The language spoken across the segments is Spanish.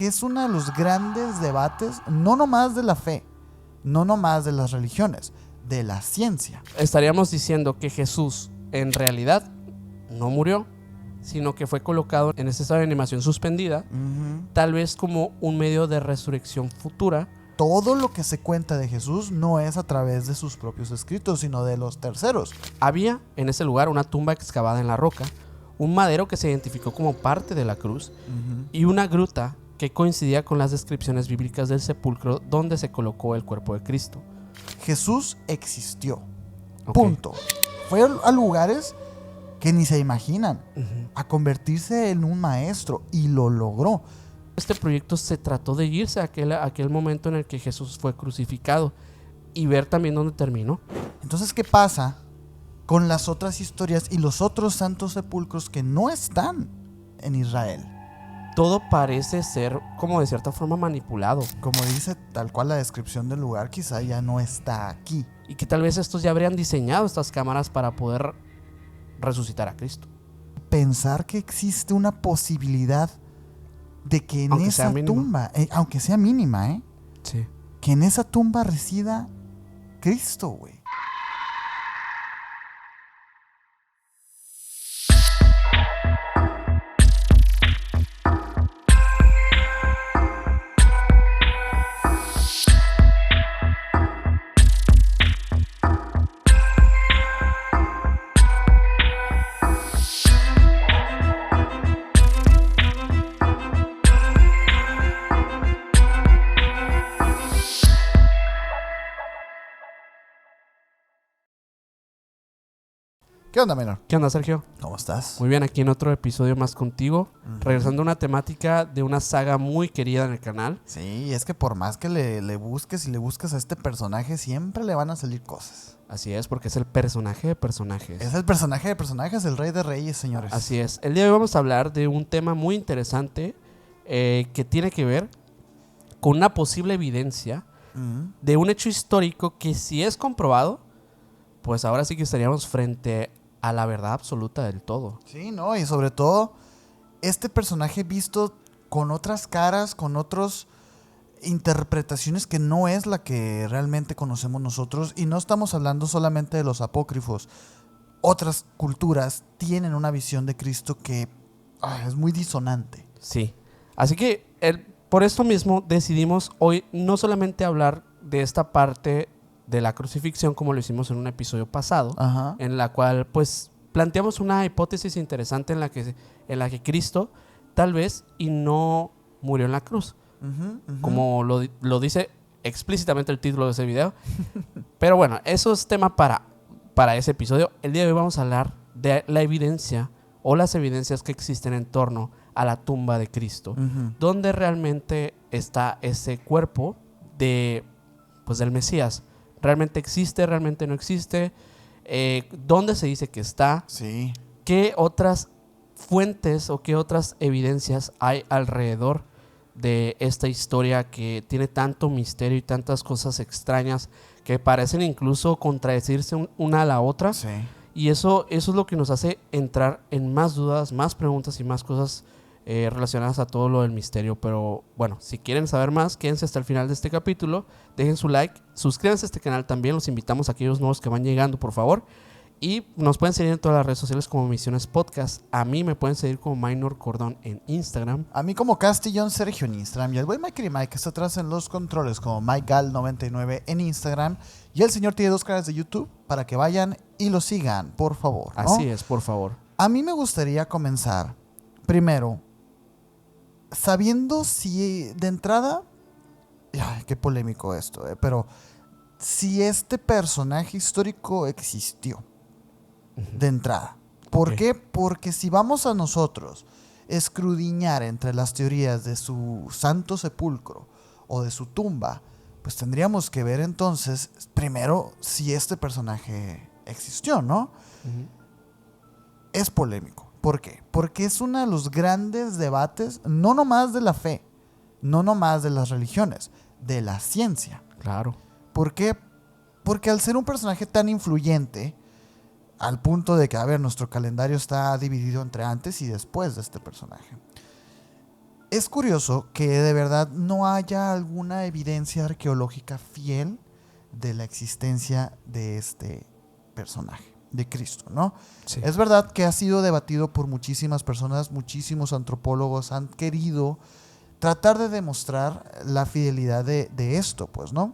Es uno de los grandes debates, no nomás de la fe, no nomás de las religiones, de la ciencia. Estaríamos diciendo que Jesús en realidad no murió, sino que fue colocado en ese estado de animación suspendida, tal vez como un medio de resurrección futura. Todo lo que se cuenta de Jesús no es a través de sus propios escritos, sino de los terceros. Había en ese lugar una tumba excavada en la roca, un madero que se identificó como parte de la cruz y una gruta que coincidía con las descripciones bíblicas del sepulcro donde se colocó el cuerpo de Cristo. Jesús existió. Okay. Punto. Fue a lugares que ni se imaginan, a convertirse en un maestro, y lo logró. Este proyecto se trató de irse a aquel momento en el que Jesús fue crucificado y ver también dónde terminó. Entonces, ¿qué pasa con las otras historias y los otros santos sepulcros que no están en Israel? Todo parece ser como de cierta forma manipulado. Como dice tal cual la descripción del lugar, quizá ya no está aquí. Y que tal vez estos ya habrían diseñado estas cámaras para poder resucitar a Cristo. Pensar que existe una posibilidad de que en esa tumba, aunque sea mínima, sí, que en esa tumba resida Cristo, güey. ¿Qué onda, menor? ¿Qué onda, Sergio? ¿Cómo estás? Muy bien, aquí en otro episodio más contigo, regresando a una temática de una saga muy querida en el canal. Sí, es que por más que le busques y le busques a este personaje, siempre le van a salir cosas. Así es, porque es el personaje de personajes. Es el personaje de personajes, el rey de reyes, señores. Así es. El día de hoy vamos a hablar de un tema muy interesante que tiene que ver con una posible evidencia de un hecho histórico que, si es comprobado, pues ahora sí que estaríamos frente a la verdad absoluta del todo. Sí, ¿no? Y sobre todo, este personaje visto con otras caras, con otras interpretaciones que no es la que realmente conocemos nosotros. Y no estamos hablando solamente de los apócrifos. Otras culturas tienen una visión de Cristo que es muy disonante. Sí. Así que por esto mismo decidimos hoy no solamente hablar de esta parte de la crucifixión, como lo hicimos en un episodio pasado, en la cual pues planteamos una hipótesis interesante en la que Cristo tal vez y no murió en la cruz, como lo dice explícitamente el título de ese video. Pero bueno, eso es tema para ese episodio. El día de hoy vamos a hablar de la evidencia o las evidencias que existen en torno a la tumba de Cristo, donde realmente está ese cuerpo del Mesías. ¿Realmente existe? ¿Realmente no existe? ¿Dónde se dice que está? Sí. ¿Qué otras fuentes o qué otras evidencias hay alrededor de esta historia que tiene tanto misterio y tantas cosas extrañas que parecen incluso contradecirse una a la otra? Sí. Y eso es lo que nos hace entrar en más dudas, más preguntas y más cosas relacionadas a todo lo del misterio. Pero bueno, si quieren saber más, quédense hasta el final de este capítulo, dejen su like, suscríbanse a este canal también, los invitamos a aquellos nuevos que van llegando, por favor, y nos pueden seguir en todas las redes sociales como Misiones Podcast. A mí me pueden seguir como Minor Cordón en Instagram, a mí como Castillón Sergio en Instagram, y el buen Mike y Mike está atrás en los controles como MikeGal99 en Instagram, y el señor tiene 2 canales de YouTube para que vayan y lo sigan, por favor, ¿no? Así es, por favor. A mí me gustaría comenzar primero sabiendo si de entrada, qué polémico esto, pero si este personaje histórico existió de entrada. ¿Por qué? Porque si vamos a nosotros escudriñar entre las teorías de su santo sepulcro o de su tumba, pues tendríamos que ver entonces primero si este personaje existió, ¿no? Es polémico. ¿Por qué? Porque es uno de los grandes debates, no nomás de la fe, no nomás de las religiones, de la ciencia. Claro. ¿Por qué? Porque al ser un personaje tan influyente, al punto de que, nuestro calendario está dividido entre antes y después de este personaje, Es curioso que de verdad no haya alguna evidencia arqueológica fiel de la existencia de este personaje, de Cristo, ¿no? Sí. Es verdad que ha sido debatido por muchísimas personas, muchísimos antropólogos han querido tratar de demostrar la fidelidad de esto, pues, ¿no?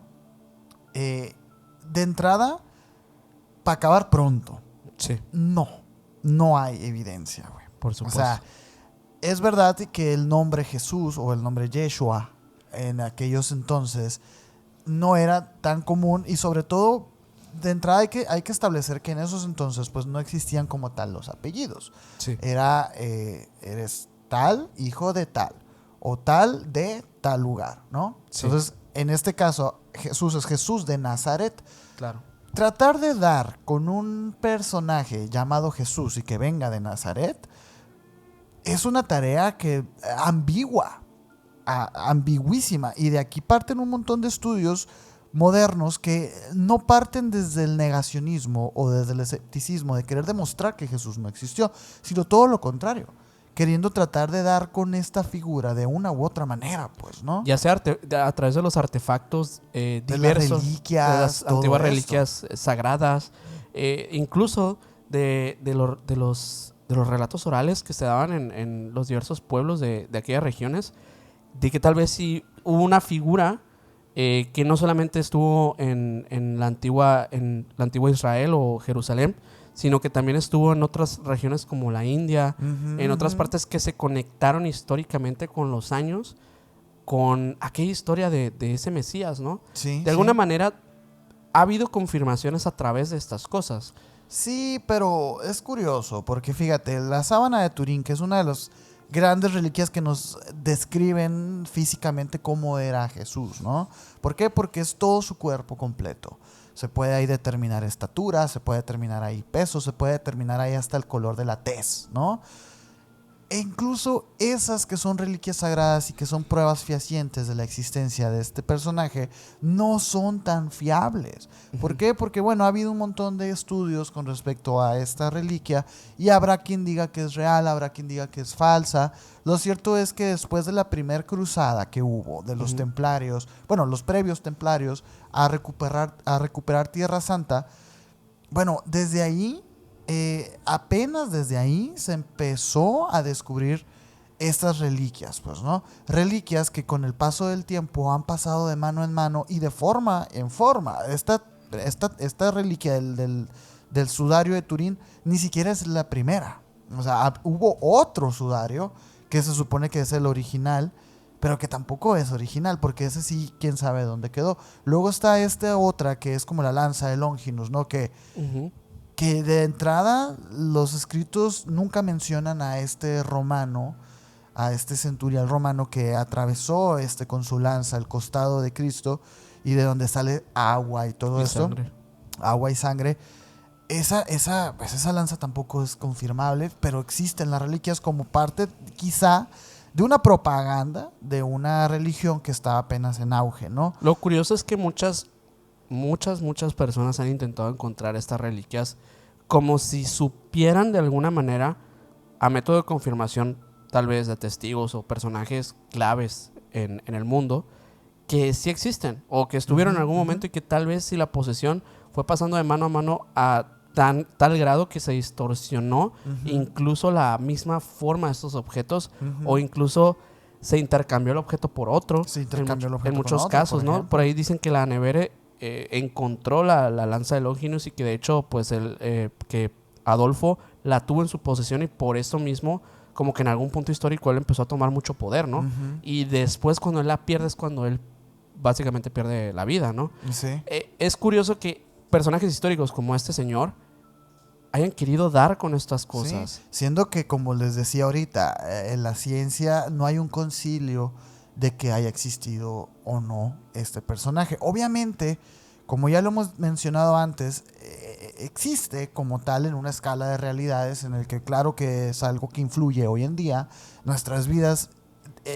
De entrada, para acabar pronto, Sí. no hay evidencia, güey. Por O supuesto. sea, es verdad que el nombre Jesús o el nombre Yeshua en aquellos entonces no era tan común y sobre todo de entrada hay que establecer que en esos entonces pues no existían como tal los apellidos. Sí. Era eres tal hijo de tal o tal de tal lugar, ¿no? Sí. Entonces en este caso Jesús es Jesús de Nazaret. Claro. Tratar de dar con un personaje llamado Jesús y que venga de Nazaret es una tarea que ambigua, ambiguísima. Y de aquí parten un montón de estudios modernos que no parten desde el negacionismo o desde el escepticismo de querer demostrar que Jesús no existió, sino todo lo contrario, queriendo tratar de dar con esta figura de una u otra manera, pues, ¿no? Ya sea a través de los artefactos diversos, las reliquias, de las todo antiguas esto. reliquias sagradas, incluso de los relatos orales que se daban en los diversos pueblos de aquellas regiones, de que tal vez sí hubo una figura que no solamente estuvo en la antigua Israel o Jerusalén, sino que también estuvo en otras regiones como la India, en otras partes que se conectaron históricamente con los años, con aquella historia de ese Mesías, ¿no? Sí, de alguna manera ha habido confirmaciones a través de estas cosas. Sí, pero es curioso, porque fíjate, la sábana de Turín, que es una de las grandes reliquias que nos describen físicamente cómo era Jesús, ¿no? ¿Por qué? Porque es todo su cuerpo completo. Se puede ahí determinar estatura, se puede determinar ahí peso, se puede determinar ahí hasta el color de la tez, ¿no? E incluso esas que son reliquias sagradas y que son pruebas fehacientes de la existencia de este personaje no son tan fiables. ¿Por qué? Porque bueno, ha habido un montón de estudios con respecto a esta reliquia y habrá quien diga que es real, habrá quien diga que es falsa. Lo cierto es que después de la primera cruzada que hubo de los templarios, bueno, los previos templarios a recuperar Tierra Santa, bueno, desde ahí apenas desde ahí se empezó a descubrir estas reliquias, pues, ¿no? Reliquias que con el paso del tiempo han pasado de mano en mano y de forma en forma. Esta reliquia del sudario de Turín ni siquiera es la primera. O sea, hubo otro sudario que se supone que es el original, pero que tampoco es original, porque ese sí, quién sabe dónde quedó. Luego está esta otra que es como la lanza de Longinus, ¿no? Que de entrada los escritos nunca mencionan a este romano, a este centurial romano que atravesó con su lanza el costado de Cristo y de donde sale agua y todo esto. Sangre. Agua y sangre. Esa lanza tampoco es confirmable, pero existen las reliquias como parte quizá de una propaganda de una religión que está apenas en auge, ¿no? Lo curioso es que muchas personas han intentado encontrar estas reliquias como si supieran de alguna manera, a método de confirmación tal vez de testigos o personajes claves en el mundo, que sí existen o que estuvieron en algún momento y que tal vez si la posesión fue pasando de mano a mano a tal grado que se distorsionó incluso la misma forma de estos objetos o incluso se intercambió el objeto por otro. En muchos casos, ¿no? Por ahí dicen que la Nevere encontró la lanza de Longinus y que de hecho pues que Adolfo la tuvo en su posesión y por eso mismo como que en algún punto histórico él empezó a tomar mucho poder, ¿no? Y después cuando él la pierde es cuando él básicamente pierde la vida, ¿no? Sí. Es curioso que personajes históricos como este señor hayan querido dar con estas cosas. Sí, siendo que, como les decía ahorita, en la ciencia no hay un concilio de que haya existido o no este personaje. Obviamente, como ya lo hemos mencionado antes, existe como tal en una escala de realidades en el que claro que es algo que influye hoy en día nuestras vidas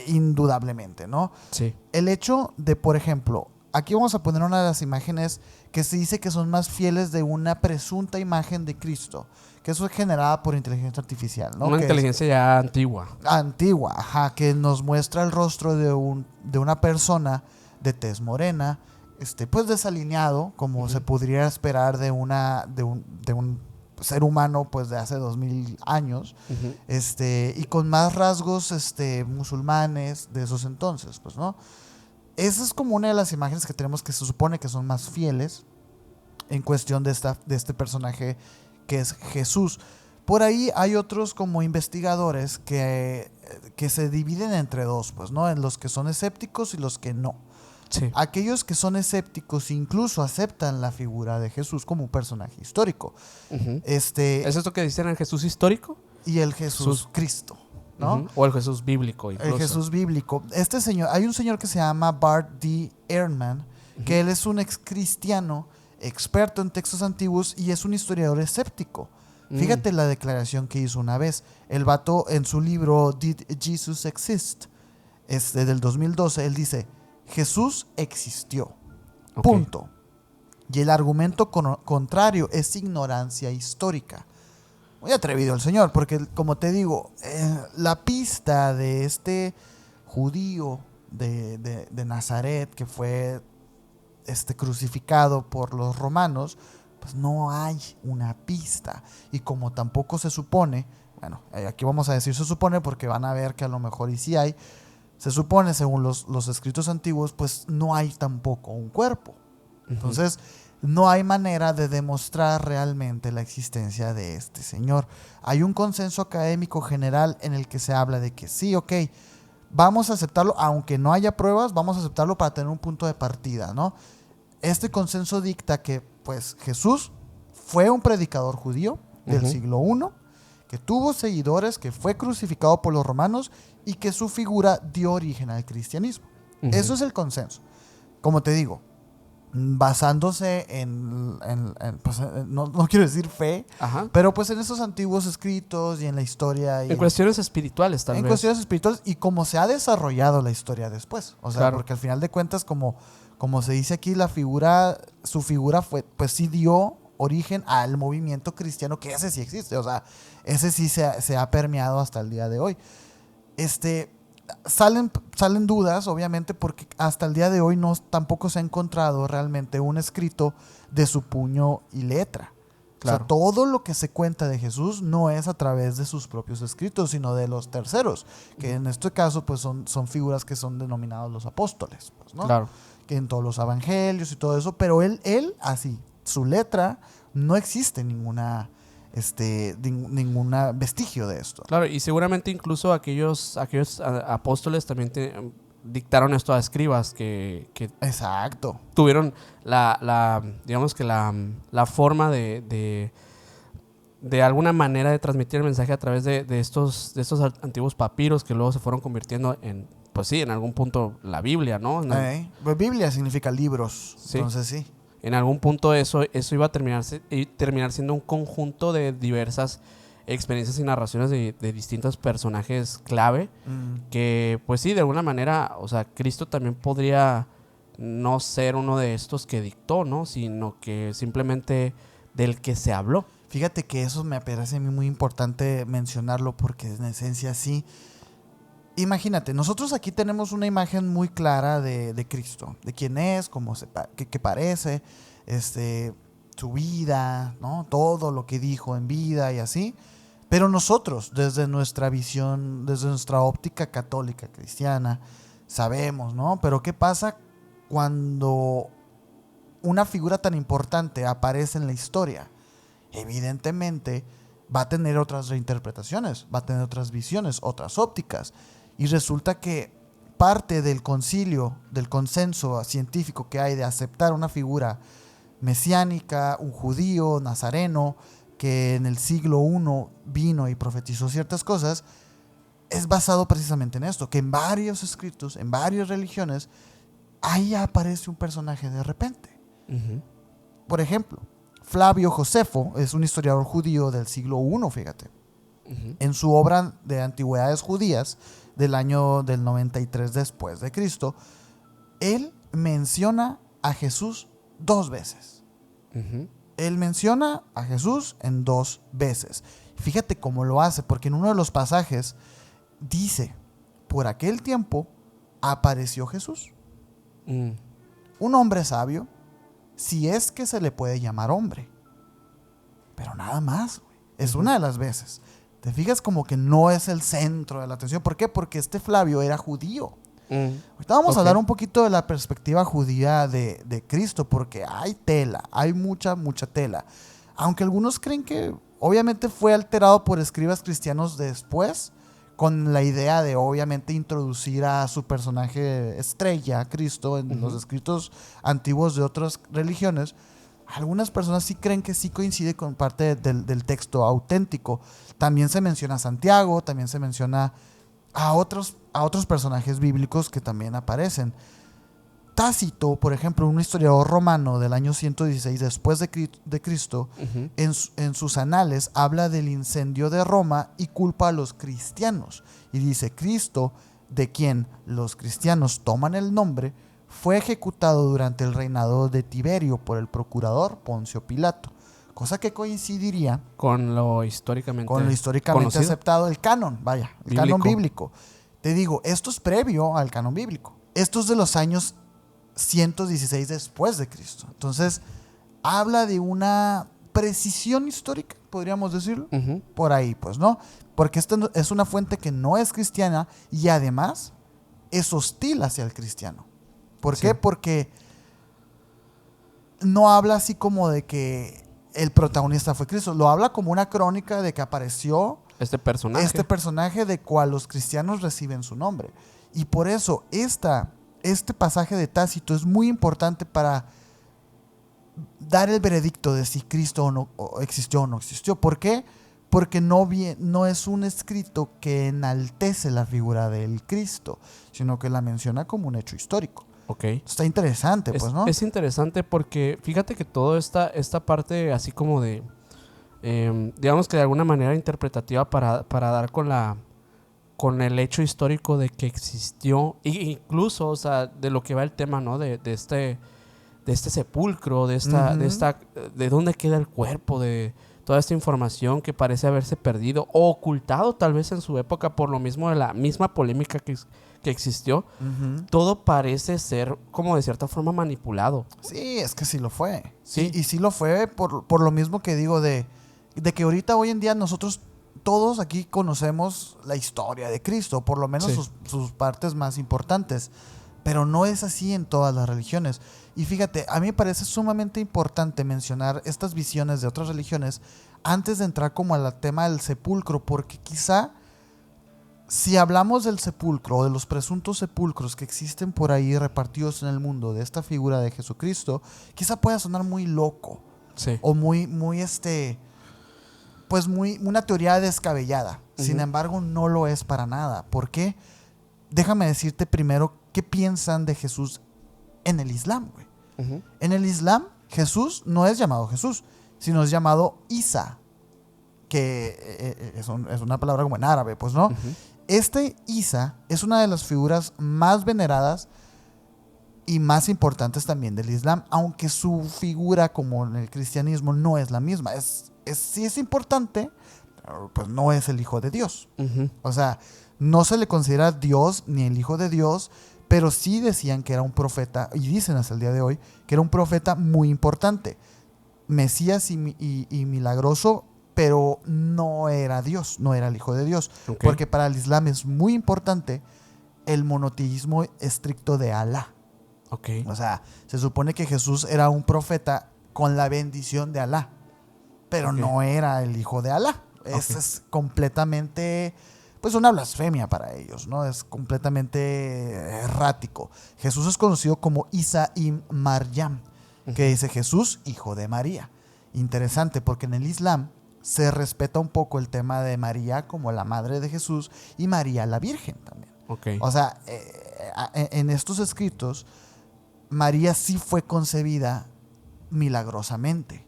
indudablemente, ¿no? Sí. El hecho de, por ejemplo, aquí vamos a poner una de las imágenes que se dice que son más fieles de una presunta imagen de Cristo, que eso es generada por inteligencia artificial, ¿no? Una que inteligencia ya antigua. Antigua, ajá, que nos muestra el rostro de una persona de tez morena, pues desalineado, como se podría esperar de un ser humano pues de hace 2000 años, y con más rasgos musulmanes de esos entonces, pues, ¿no? Esa es como una de las imágenes que tenemos que se supone que son más fieles en cuestión de este personaje que es Jesús. Por ahí hay otros como investigadores que se dividen entre dos, pues, ¿no? En los que son escépticos y los que no. Sí. Aquellos que son escépticos incluso aceptan la figura de Jesús como un personaje histórico. ¿Es esto que dicen el Jesús histórico? Y el Jesús Cristo, ¿no? O el Jesús bíblico incluso. El Jesús bíblico. Hay un señor que se llama Bart D. Ehrman, que él es un ex cristiano, experto en textos antiguos y es un historiador escéptico. Fíjate la declaración que hizo una vez. El vato en su libro Did Jesus Exist? Del 2012, él dice: Jesús existió. Punto. Y el argumento contrario es ignorancia histórica. Muy atrevido el señor, porque como te digo, la pista de este judío de Nazaret que fue crucificado por los romanos, pues no hay una pista. Y como tampoco se supone, bueno, aquí vamos a decir se supone porque van a ver que a lo mejor y sí hay, se supone según los escritos antiguos, pues no hay tampoco un cuerpo. Entonces no hay manera de demostrar realmente la existencia de este señor. Hay un consenso académico general en el que se habla de que sí, ok, vamos a aceptarlo, aunque no haya pruebas, vamos a aceptarlo para tener un punto de partida, ¿no? Este consenso dicta que pues Jesús fue un predicador judío del siglo I, que tuvo seguidores, que fue crucificado por los romanos y que su figura dio origen al cristianismo. Eso es el consenso. Como te digo, basándose pues, no quiero decir fe, pero pues en esos antiguos escritos y en la historia. En cuestiones espirituales también. En cuestiones espirituales y cómo se ha desarrollado la historia después. O sea, porque al final de cuentas, como se dice aquí, su figura fue, pues sí dio origen al movimiento cristiano, que ese sí existe. O sea, ese sí se ha permeado hasta el día de hoy. Salen dudas, obviamente, porque hasta el día de hoy tampoco se ha encontrado realmente un escrito de su puño y letra. Claro. O sea, todo lo que se cuenta de Jesús no es a través de sus propios escritos, sino de los terceros, que en este caso pues son figuras que son denominados los apóstoles, pues, ¿no? Claro. Que en todos los evangelios y todo eso, pero él así, su letra, no existe ningún vestigio de esto. Claro, y seguramente incluso aquellos apóstoles también dictaron esto a escribas que Exacto. Tuvieron digamos que la forma de alguna manera de transmitir el mensaje a través de estos antiguos papiros que luego se fueron convirtiendo en, pues sí, en algún punto la Biblia, ¿no? Pues Biblia significa libros, ¿sí? Entonces sí. En algún punto eso iba a terminar siendo un conjunto de diversas experiencias y narraciones de distintos personajes clave que, pues sí, de alguna manera, o sea, Cristo también podría no ser uno de estos que dictó, ¿no? Sino que simplemente del que se habló. Fíjate que eso me parece a mí muy importante mencionarlo porque en esencia sí. Imagínate, nosotros aquí tenemos una imagen muy clara de Cristo, de quién es, qué parece, su vida, ¿no? Todo lo que dijo en vida y así. Pero nosotros, desde nuestra visión, desde nuestra óptica católica cristiana, sabemos, ¿no? Pero ¿qué pasa cuando una figura tan importante aparece en la historia? Evidentemente va a tener otras reinterpretaciones, va a tener otras visiones, otras ópticas. Y resulta que parte del concilio, del consenso científico que hay de aceptar una figura mesiánica, un judío, nazareno, que en el siglo I vino y profetizó ciertas cosas, es basado precisamente en esto, que en varios escritos, en varias religiones, ahí aparece un personaje de repente. Por ejemplo, Flavio Josefo es un historiador judío del siglo I, fíjate. En su obra de Antigüedades Judías, del año del 93 después de Cristo, él menciona a Jesús 2 veces. Él menciona a Jesús en 2 veces. Fíjate cómo lo hace, porque en uno de los pasajes dice, por aquel tiempo apareció Jesús. Un hombre sabio, si es que se le puede llamar hombre. Pero nada más, güey. Es una de las veces. Te fijas como que no es el centro de la atención. ¿Por qué? Porque este Flavio era judío. Ahorita vamos a hablar un poquito de la perspectiva judía de Cristo, porque hay tela, hay mucha tela. Aunque algunos creen que obviamente fue alterado por escribas cristianos después, con la idea de obviamente introducir a su personaje estrella, Cristo, en los escritos antiguos de otras religiones. Algunas personas sí creen que sí coincide con parte del texto auténtico. También se menciona a Santiago, también se menciona a otros personajes bíblicos que también aparecen. Tácito, por ejemplo, un historiador romano del año 116 después de Cristo, en sus anales habla del incendio de Roma y culpa a los cristianos. Y dice, Cristo, de quien los cristianos toman el nombre, fue ejecutado durante el reinado de Tiberio por el procurador Poncio Pilato. Cosa que coincidiría con lo históricamente aceptado, el canon, el canon bíblico. Te digo, esto es previo al canon bíblico. Esto es de los años 116 después de Cristo. Entonces, habla de una precisión histórica, podríamos decirlo, por ahí, pues, ¿no? Porque esta es una fuente que no es cristiana y además es hostil hacia el cristiano. ¿Por qué? Porque no habla así como de que el protagonista fue Cristo. Lo habla como una crónica de que apareció este personaje de cual los cristianos reciben su nombre. Y por eso este pasaje de Tácito es muy importante para dar el veredicto de si Cristo existió o no existió. ¿Por qué? Porque no es un escrito que enaltece la figura del Cristo, sino que la menciona como un hecho histórico. Está interesante, pues, ¿no? Es interesante porque fíjate que toda esta parte así como de, digamos que de alguna manera interpretativa para dar con el hecho histórico de que existió, incluso, o sea, de lo que va el tema, ¿no? De este sepulcro, de dónde queda el cuerpo, de toda esta información que parece haberse perdido o ocultado tal vez en su época por lo mismo de la misma polémica que existió. Todo parece ser como de cierta forma manipulado. Sí, es que sí lo fue. Sí, y sí lo fue por lo mismo que digo de que ahorita hoy en día nosotros todos aquí conocemos la historia de Cristo, por lo menos sus partes más importantes, pero no es así en todas las religiones. Y fíjate, a mí me parece sumamente importante mencionar estas visiones de otras religiones antes de entrar como al tema del sepulcro, porque quizá si hablamos del sepulcro o de los presuntos sepulcros que existen por ahí repartidos en el mundo de esta figura de Jesucristo, quizá pueda sonar muy loco o muy una teoría descabellada. Sin embargo, no lo es para nada. ¿Por qué? Déjame decirte primero qué piensan de Jesús en el Islam, güey. En el Islam, Jesús no es llamado Jesús, sino es llamado Isa, que es una palabra como en árabe, pues, ¿no? Este Isa es una de las figuras más veneradas y más importantes también del Islam, aunque su figura, como en el cristianismo, no es la misma. Sí es importante, pero pues no es el Hijo de Dios. O sea, no se le considera Dios ni el Hijo de Dios, pero sí decían que era un profeta, y dicen hasta el día de hoy, que era un profeta muy importante, Mesías y milagroso, pero no era Dios, no era el Hijo de Dios. Porque para el Islam es muy importante el monoteísmo estricto de Alá. O sea, se supone que Jesús era un profeta con la bendición de Alá, pero no era el Hijo de Alá. Es completamente, pues, una blasfemia para ellos, ¿no? Es completamente errático. Jesús es conocido como Isa ibn Maryam, que dice Jesús, hijo de María. Interesante, porque en el Islam se respeta un poco el tema de María como la madre de Jesús y María la Virgen también. O sea, en estos escritos, María sí fue concebida milagrosamente.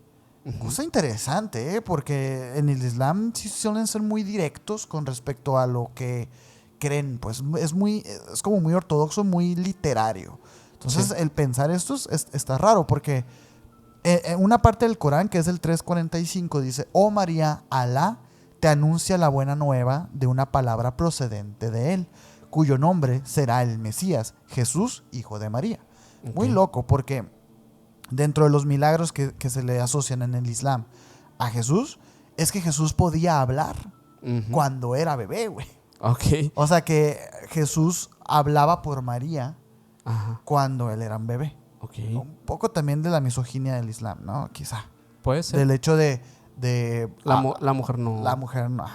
Cosa interesante, porque en el Islam sí suelen ser muy directos con respecto a lo que creen. Pues es como muy ortodoxo, muy literario. Entonces, el pensar esto está raro, porque Una parte del Corán, que es el 3:45, dice: oh María, Alá te anuncia la buena nueva de una palabra procedente de él, cuyo nombre será el Mesías, Jesús, hijo de María. Okay. Muy loco, porque dentro de los milagros que se le asocian en el Islam a Jesús, es que Jesús podía hablar cuando era bebé, güey. Okay. O sea que Jesús hablaba por María cuando él era un bebé. Okay. Un poco también de la misoginia del Islam, ¿no? Quizá. Puede ser. Del hecho de la mujer no. La mujer no.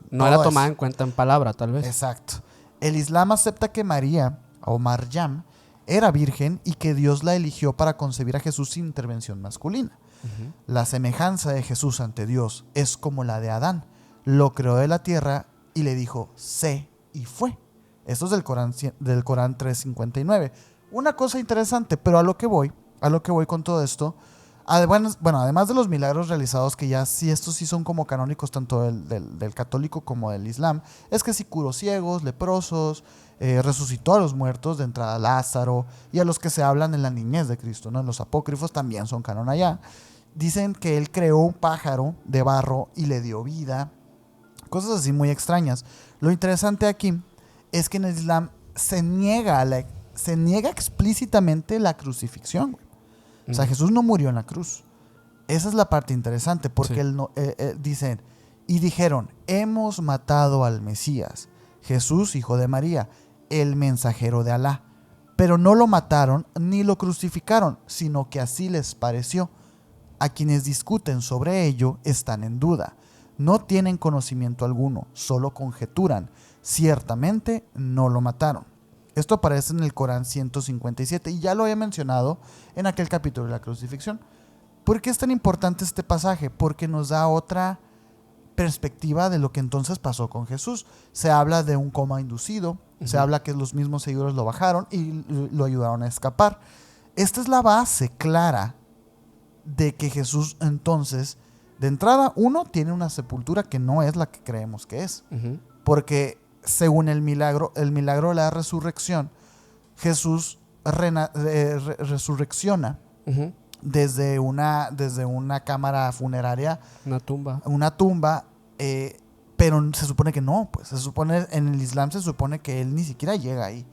No era tomada en cuenta en palabra, tal vez. Exacto. El Islam acepta que María, o Maryam, era virgen y que Dios la eligió para concebir a Jesús sin intervención masculina. La semejanza de Jesús ante Dios es como la de Adán. Lo creó de la tierra y le dijo, sé, y fue. Esto es del Corán 3:59. Una cosa interesante, pero a lo que voy con todo esto, además de los milagros realizados, que ya sí, estos sí son como canónicos tanto del católico como del Islam, es que sí curó ciegos, leprosos, resucitó a los muertos, de entrada a Lázaro, y a los que se hablan en la niñez de Cristo, ¿no? En los apócrifos también son canon allá. Dicen que él creó un pájaro de barro y le dio vida, cosas así muy extrañas. Lo interesante aquí es que en el Islam se niega explícitamente la crucifixión. O sea, Jesús no murió en la cruz. Esa es la parte interesante, porque dicen, y dijeron, hemos matado al Mesías, Jesús, hijo de María, el mensajero de Alá. Pero no lo mataron ni lo crucificaron, sino que así les pareció. A quienes discuten sobre ello están en duda. No tienen conocimiento alguno, solo conjeturan. Ciertamente no lo mataron. Esto aparece en el Corán 157 y ya lo he mencionado en aquel capítulo de la crucifixión. ¿Por qué es tan importante este pasaje? Porque nos da otra perspectiva de lo que entonces pasó con Jesús. Se habla de un coma inducido, se habla que los mismos seguidores lo bajaron y lo ayudaron a escapar. Esta es la base clara de que Jesús entonces, de entrada, uno, tiene una sepultura que no es la que creemos que es. Porque según el milagro de la resurrección, Jesús resurrecciona desde una cámara funeraria, una tumba, pero se supone que no, pues en el Islam se supone que él ni siquiera llega ahí.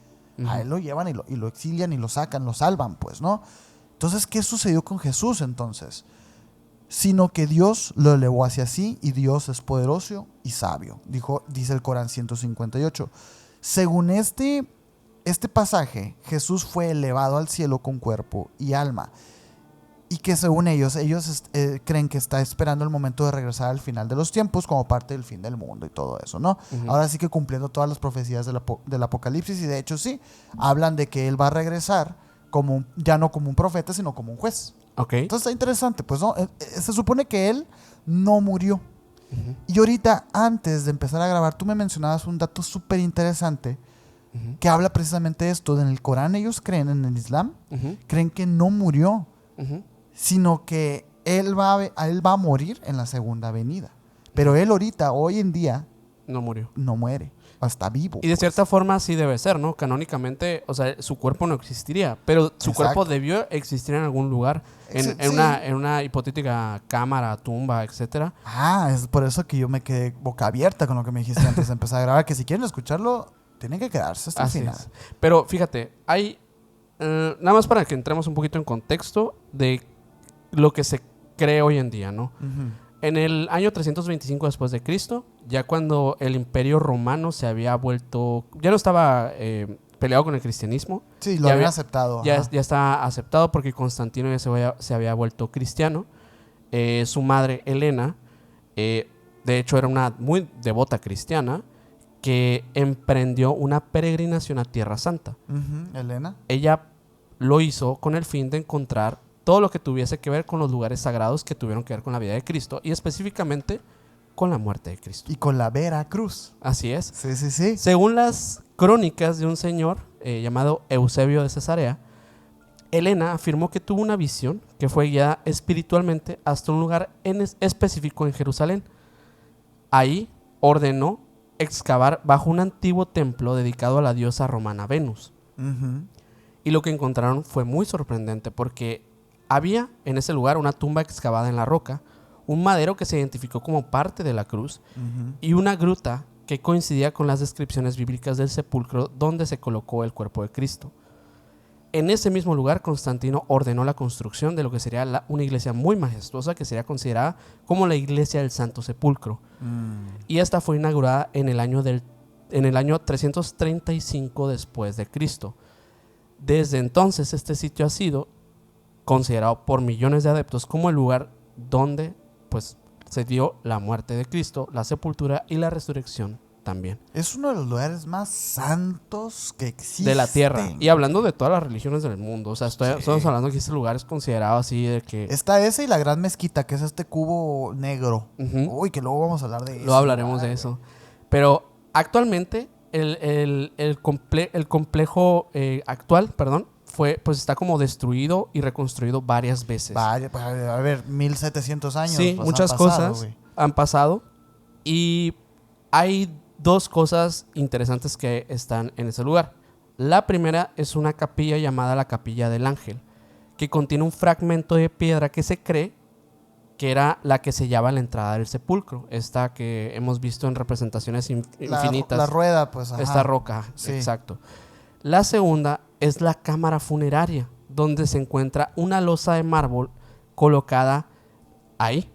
A él lo llevan y lo exilian y lo sacan, lo salvan, pues, ¿no? Entonces, ¿qué sucedió con Jesús entonces? Sino que Dios lo elevó hacia sí y Dios es poderoso y sabio, dice el Corán 158. Según este pasaje, Jesús fue elevado al cielo con cuerpo y alma, y que según ellos creen que está esperando el momento de regresar al final de los tiempos como parte del fin del mundo y todo eso, ¿no? Ahora sí que cumpliendo todas las profecías del Apocalipsis, y de hecho sí, hablan de que él va a regresar ya no como un profeta, sino como un juez. Okay. Entonces está interesante, pues no, se supone que él no murió. Y ahorita, antes de empezar a grabar, tú me mencionabas un dato súper interesante que habla precisamente de esto. En el Corán ellos creen, en el Islam, creen que no murió, sino que él va a morir en la segunda venida. Pero él ahorita, hoy en día, no murió. No muere. Está vivo. Y de cierta forma sí debe ser, ¿no? Canónicamente, o sea, su cuerpo no existiría, pero su cuerpo debió existir en algún lugar, en una hipotética cámara, tumba, etcétera. Es por eso que yo me quedé boca abierta con lo que me dijiste antes de empezar a grabar, que si quieren escucharlo, tienen que quedarse hasta el final. Pero fíjate, hay, nada más para que entremos un poquito en contexto de lo que se cree hoy en día, ¿no? En el año 325 después de Cristo, ya cuando el Imperio Romano se había vuelto, ya no estaba peleado con el cristianismo. Sí, lo habían aceptado. Ya estaba aceptado porque Constantino ya se había vuelto cristiano. Su madre, Helena, de hecho era una muy devota cristiana, que emprendió una peregrinación a Tierra Santa. Helena. Ella lo hizo con el fin de encontrar todo lo que tuviese que ver con los lugares sagrados que tuvieron que ver con la vida de Cristo y específicamente con la muerte de Cristo. Y con la Vera Cruz. Así es. Sí. Según las crónicas de un señor llamado Eusebio de Cesarea, Helena afirmó que tuvo una visión que fue guiada espiritualmente hasta un lugar específico en Jerusalén. Ahí ordenó excavar bajo un antiguo templo dedicado a la diosa romana Venus. Y lo que encontraron fue muy sorprendente porque Había en ese lugar una tumba excavada en la roca, un madero que se identificó como parte de la cruz y una gruta que coincidía con las descripciones bíblicas del sepulcro donde se colocó el cuerpo de Cristo. En ese mismo lugar, Constantino ordenó la construcción de lo que sería una iglesia muy majestuosa que sería considerada como la iglesia del Santo Sepulcro. Y esta fue inaugurada en el año 335 después de Cristo. Desde entonces, este sitio ha sido considerado por millones de adeptos como el lugar donde pues, se dio la muerte de Cristo, la sepultura y la resurrección también. Es uno de los lugares más santos que existen. De la tierra. Y hablando de todas las religiones del mundo. O sea, estamos hablando que este lugar es considerado así de que... Está ese y la Gran Mezquita, que es este cubo negro. Uy, que luego vamos a hablar de eso. Luego hablaremos de eso. Pero actualmente, el complejo actual, pues está como destruido y reconstruido varias veces. A ver, 1700 años. Sí, pues muchas cosas han pasado. Y hay dos cosas interesantes que están en ese lugar. La primera es una capilla llamada la Capilla del Ángel, que contiene un fragmento de piedra que se cree que era la que sellaba la entrada del sepulcro. Esta que hemos visto en representaciones infinitas. La rueda, pues. Ajá. Esta roca, sí. Exacto. La segunda es la cámara funeraria, donde se encuentra una losa de mármol colocada ahí.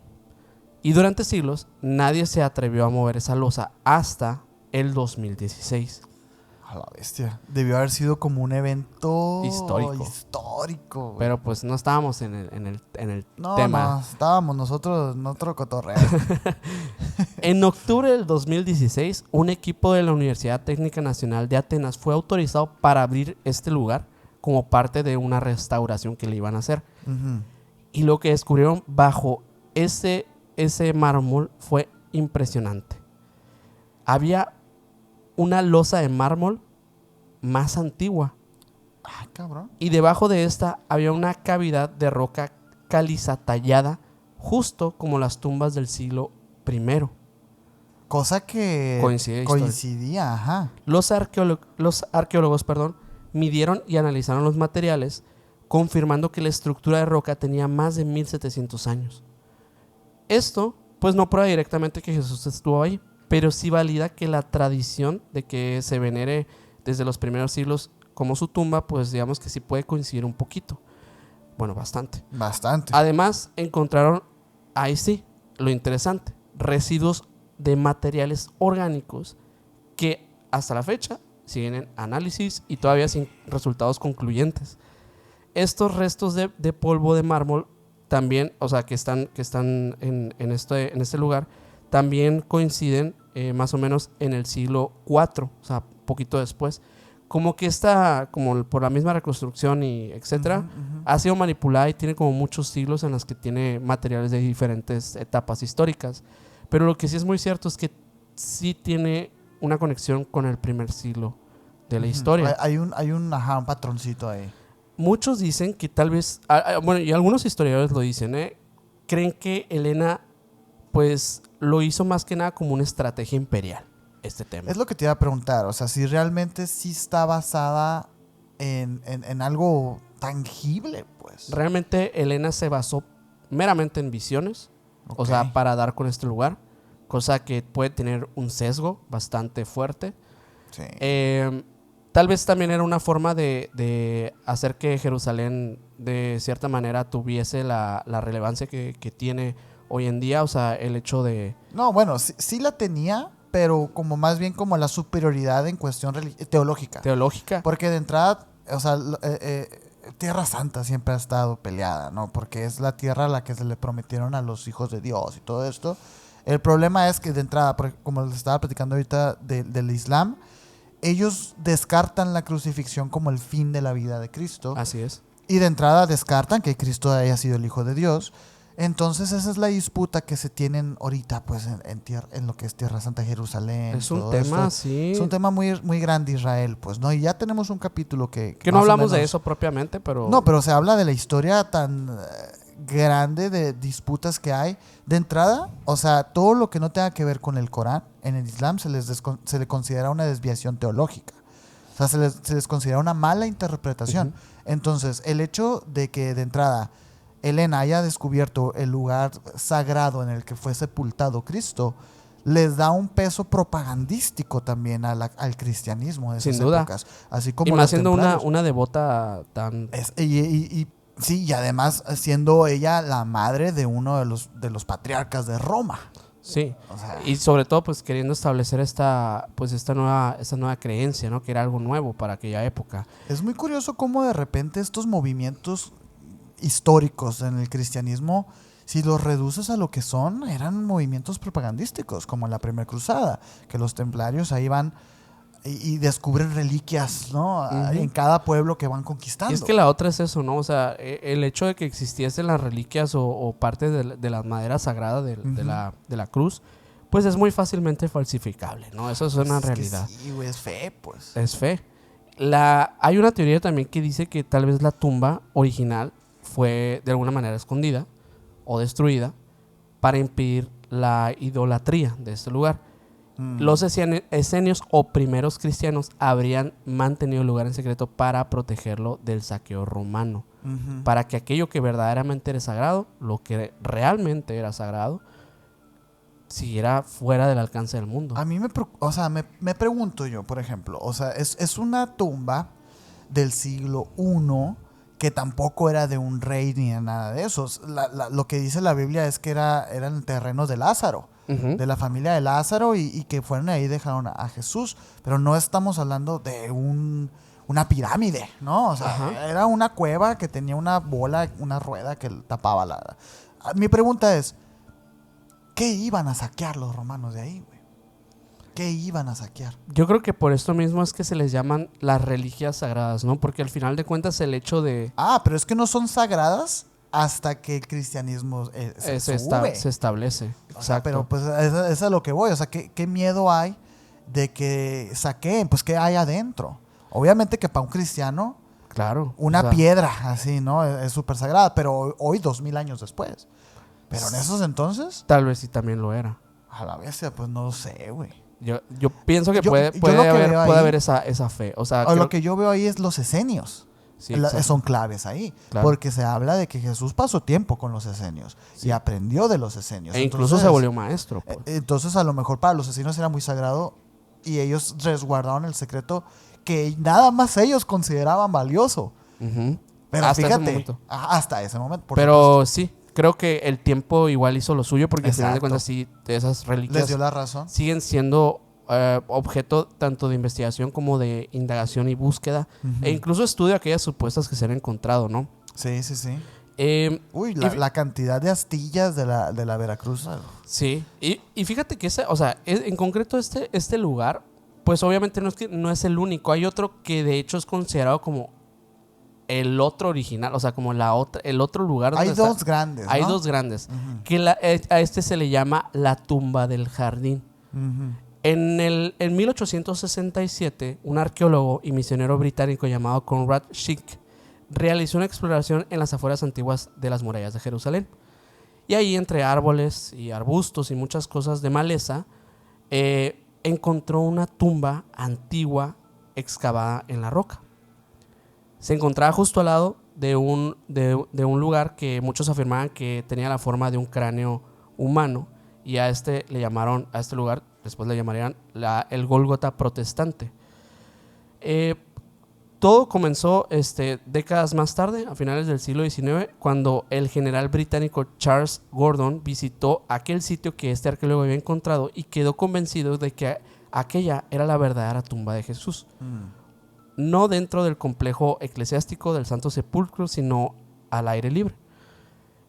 Y durante siglos nadie se atrevió a mover esa losa hasta el 2016. A la bestia. Debió haber sido como un evento histórico. Pero pues no estábamos en el tema. No, estábamos nosotros en otro cotorreo. En octubre del 2016, un equipo de la Universidad Técnica Nacional de Atenas fue autorizado para abrir este lugar como parte de una restauración que le iban a hacer. Y lo que descubrieron bajo ese mármol fue impresionante. Había una losa de mármol más antigua. Ah, cabrón. Y debajo de esta había una cavidad de roca caliza tallada, justo como las tumbas del siglo I. Cosa que coincidía, ajá. Los arqueólogos, midieron y analizaron los materiales, confirmando que la estructura de roca tenía más de 1700 años. Esto, pues, no prueba directamente que Jesús estuvo ahí, pero sí valida que la tradición de que se venere desde los primeros siglos como su tumba, pues digamos que sí puede coincidir un poquito. Bueno, bastante. Además, encontraron, ahí sí, lo interesante, residuos de materiales orgánicos que hasta la fecha siguen en análisis y todavía sin resultados concluyentes. Estos restos de polvo de mármol también, o sea, que están en este lugar, también coinciden más o menos en el siglo IV, o sea, poquito después. Como que como por la misma reconstrucción y etcétera, ha sido manipulada y tiene como muchos siglos en los que tiene materiales de diferentes etapas históricas. Pero lo que sí es muy cierto es que sí tiene una conexión con el primer siglo de la historia. Hay un patroncito ahí. Muchos dicen que tal vez, bueno, y algunos historiadores lo dicen, creen que Helena pues lo hizo más que nada como una estrategia imperial, este tema. Es lo que te iba a preguntar, o sea, si realmente sí está basada en algo tangible, pues. Realmente Helena se basó meramente en visiones, o sea, para dar con este lugar, cosa que puede tener un sesgo bastante fuerte. Sí. Tal vez también era una forma de hacer que Jerusalén de cierta manera tuviese la relevancia que tiene hoy en día, o sea, el hecho de... No, bueno, sí la tenía, pero como más bien como la superioridad en cuestión teológica. Porque de entrada, o sea, Tierra Santa siempre ha estado peleada, ¿no? Porque es la tierra a la que se le prometieron a los hijos de Dios y todo esto. El problema es que de entrada, como les estaba platicando ahorita del Islam, ellos descartan la crucifixión como el fin de la vida de Cristo. Así es. Y de entrada descartan que Cristo haya sido el Hijo de Dios. Entonces esa es la disputa que se tienen ahorita pues en lo que es Tierra Santa, Jerusalén. Es un tema, sí. Es un tema muy, muy grande, Israel, pues, ¿no? Y ya tenemos un capítulo que no hablamos de eso propiamente, pero... No, pero se habla de la historia tan grande de disputas que hay. De entrada, o sea, todo lo que no tenga que ver con el Corán, en el Islam se le considera una desviación teológica. O sea, se les considera una mala interpretación. Entonces, el hecho de que de entrada Elena haya descubierto el lugar sagrado en el que fue sepultado Cristo, les da un peso propagandístico también al cristianismo de esas épocas. Así como y más siendo una devota tan... Sí, y además siendo ella la madre de uno de los patriarcas de Roma. Sí, o sea, y sobre todo pues queriendo establecer esta nueva creencia, ¿no? Que era algo nuevo para aquella época. Es muy curioso cómo de repente estos movimientos históricos en el cristianismo, si los reduces a lo que son, eran movimientos propagandísticos, como en la Primera Cruzada, que los templarios ahí van y descubren reliquias, ¿no? En cada pueblo que van conquistando. Y es que la otra es eso, ¿no? O sea, el hecho de que existiesen las reliquias o parte de la madera sagrada de la cruz, pues es muy fácilmente falsificable, ¿no? Eso es una realidad. Sí, güey, es fe, pues. Es fe. Hay una teoría también que dice que tal vez la tumba original fue de alguna manera escondida o destruida para impedir la idolatría de este lugar. Los esenios o primeros cristianos habrían mantenido el lugar en secreto para protegerlo del saqueo romano, para que aquello que verdaderamente era sagrado, lo que realmente era sagrado, siguiera fuera del alcance del mundo. A mí me pregunto yo, por ejemplo, o sea, es una tumba del siglo I que tampoco era de un rey ni nada de eso. Lo que dice la Biblia es que eran terrenos de Lázaro, de la familia de Lázaro, y que fueron ahí y dejaron a Jesús. Pero no estamos hablando de una pirámide, ¿no? O sea, era una cueva que tenía una bola, una rueda que tapaba la... Mi pregunta es, ¿qué iban a saquear los romanos de ahí, güey? ¿Qué iban a saquear? Yo creo que por esto mismo es que se les llaman las reliquias sagradas, ¿no? Porque al final de cuentas el hecho de... pero es que no son sagradas hasta que el cristianismo se establece. O sea, pero pues eso es a lo que voy. O sea, ¿qué miedo hay de que saqueen? Pues ¿qué hay adentro? Obviamente que para un cristiano, claro, una piedra así, ¿no? Es súper sagrada, pero hoy 2000 años después. Pero en esos entonces... Tal vez sí también lo era. A la bestia, pues no sé, güey. Yo pienso que puede haber esa fe. O sea, lo que yo veo ahí es los esenios. Sí, son claves ahí. Claro. Porque se habla de que Jesús pasó tiempo con los esenios y aprendió de los esenios. E incluso se volvió maestro. Pues. Entonces, a lo mejor para los esenios era muy sagrado y ellos resguardaron el secreto que nada más ellos consideraban valioso. Pero hasta fíjate, ese momento. Hasta ese momento. Pero sí. Creo que el tiempo igual hizo lo suyo porque al final de cuentas sí, esas reliquias les dio la razón. Siguen siendo objeto tanto de investigación como de indagación y búsqueda e incluso estudio aquellas supuestas que se han encontrado, ¿no? Sí. La cantidad de astillas de la Veracruz. Sí, y fíjate que en concreto este lugar, pues obviamente no es el único. Hay otro que de hecho es considerado como el otro original, o sea, como el otro lugar donde hay dos grandes, ¿no? Hay dos grandes. Que a este se le llama la tumba del jardín. En 1867, un arqueólogo y misionero británico llamado Conrad Schick realizó una exploración en las afueras antiguas de las murallas de Jerusalén. Y ahí, entre árboles y arbustos y muchas cosas de maleza, encontró una tumba antigua excavada en la roca. Se encontraba justo al lado de un lugar que muchos afirmaban que tenía la forma de un cráneo humano, y a este lugar después le llamarían el Gólgota protestante. Todo comenzó décadas más tarde, a finales del siglo XIX, cuando el general británico Charles Gordon visitó aquel sitio que este arqueólogo había encontrado y quedó convencido de que aquella era la verdadera tumba de Jesús. No dentro del complejo eclesiástico del Santo Sepulcro, sino al aire libre,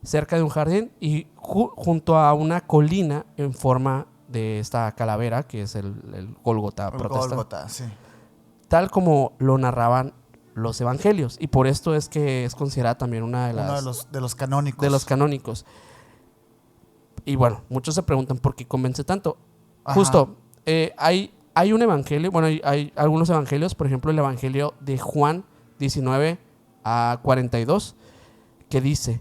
cerca de un jardín y junto a una colina en forma de esta calavera que es el Gólgota protestante. Gólgota, sí. Tal como lo narraban los evangelios, y por esto es que es considerada también uno de los canónicos. De los canónicos. Y bueno, muchos se preguntan por qué convence tanto. Ajá. Justo, hay un evangelio, bueno, hay algunos evangelios, por ejemplo el evangelio de Juan 19:42, que dice: